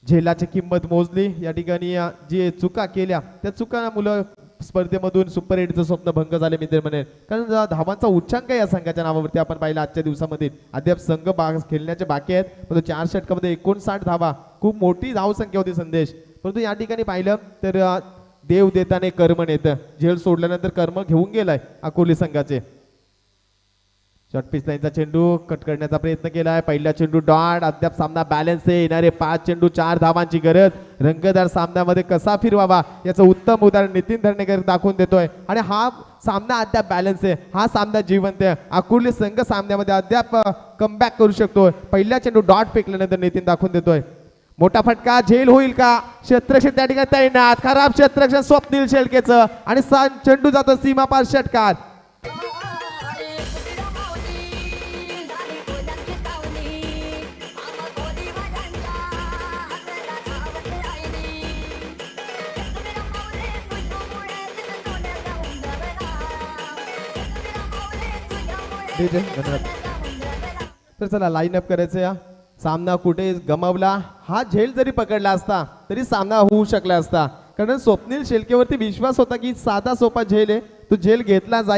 S2: झेलाची किंमत मोजली या ठिकाणी. जी चुका केल्या त्या चुकांमुळे स्पर्धेमधून सुपर एटचं स्वप्न भंग झाले मित्र म्हणेल, कारण धावांचा उच्चांक या संघाच्या नावावरती आपण पाहिला आजच्या दिवसामध्ये. अद्याप संघ खेळण्याचे बाकी आहेत, परंतु 4 षटकामध्ये 59 धावा, खूप मोठी धावसंख्या होती संदेश. परंतु या ठिकाणी पाहिलं तर देव देताने कर्म नेतं. झेल सोडल्यानंतर कर्म घेऊन गेलाय अकोली संघाचे. शॉर्ट पिच लाईनचा चेंडू कट करण्याचा प्रयत्न केलाय. पहिला चेंडू डॉट. अद्याप सामना बॅलन्स आहे. येणारे 5 चेंडू 4 धावांची गरज. रंगतदार सामन्यामध्ये कसा फिरवावा याचं उत्तम उदाहरण नितीन धर्णेकर दाखवून देतोय आणि हा सामना अद्याप बॅलन्स आहे. हा सामना जिवंत आहे. अकोली संघ सामन्यामध्ये अद्याप कमबॅक करू शकतोय. पहिला चेंडू डॉट फेकल्यानंतर नितीन दाखवून देतोय. मोठा फटका झेल होईल का? क्षेत्ररक्षण त्या ठिकाणी तैनात. खराब क्षेत्ररक्षण स्वप्नील शेळकेचं आणि चेंडू जातो सीमापार षटकार. तर चला लाईन अप करायचं. या सामना कुठे गमावला. हा झेल जरी पकडला असता तरी सामना होऊ शकला असता, कारण स्वप्नील शेळकेवरती विश्वास होता की साधा सोपा झेल आहे, तो झेल घेतला जाईल.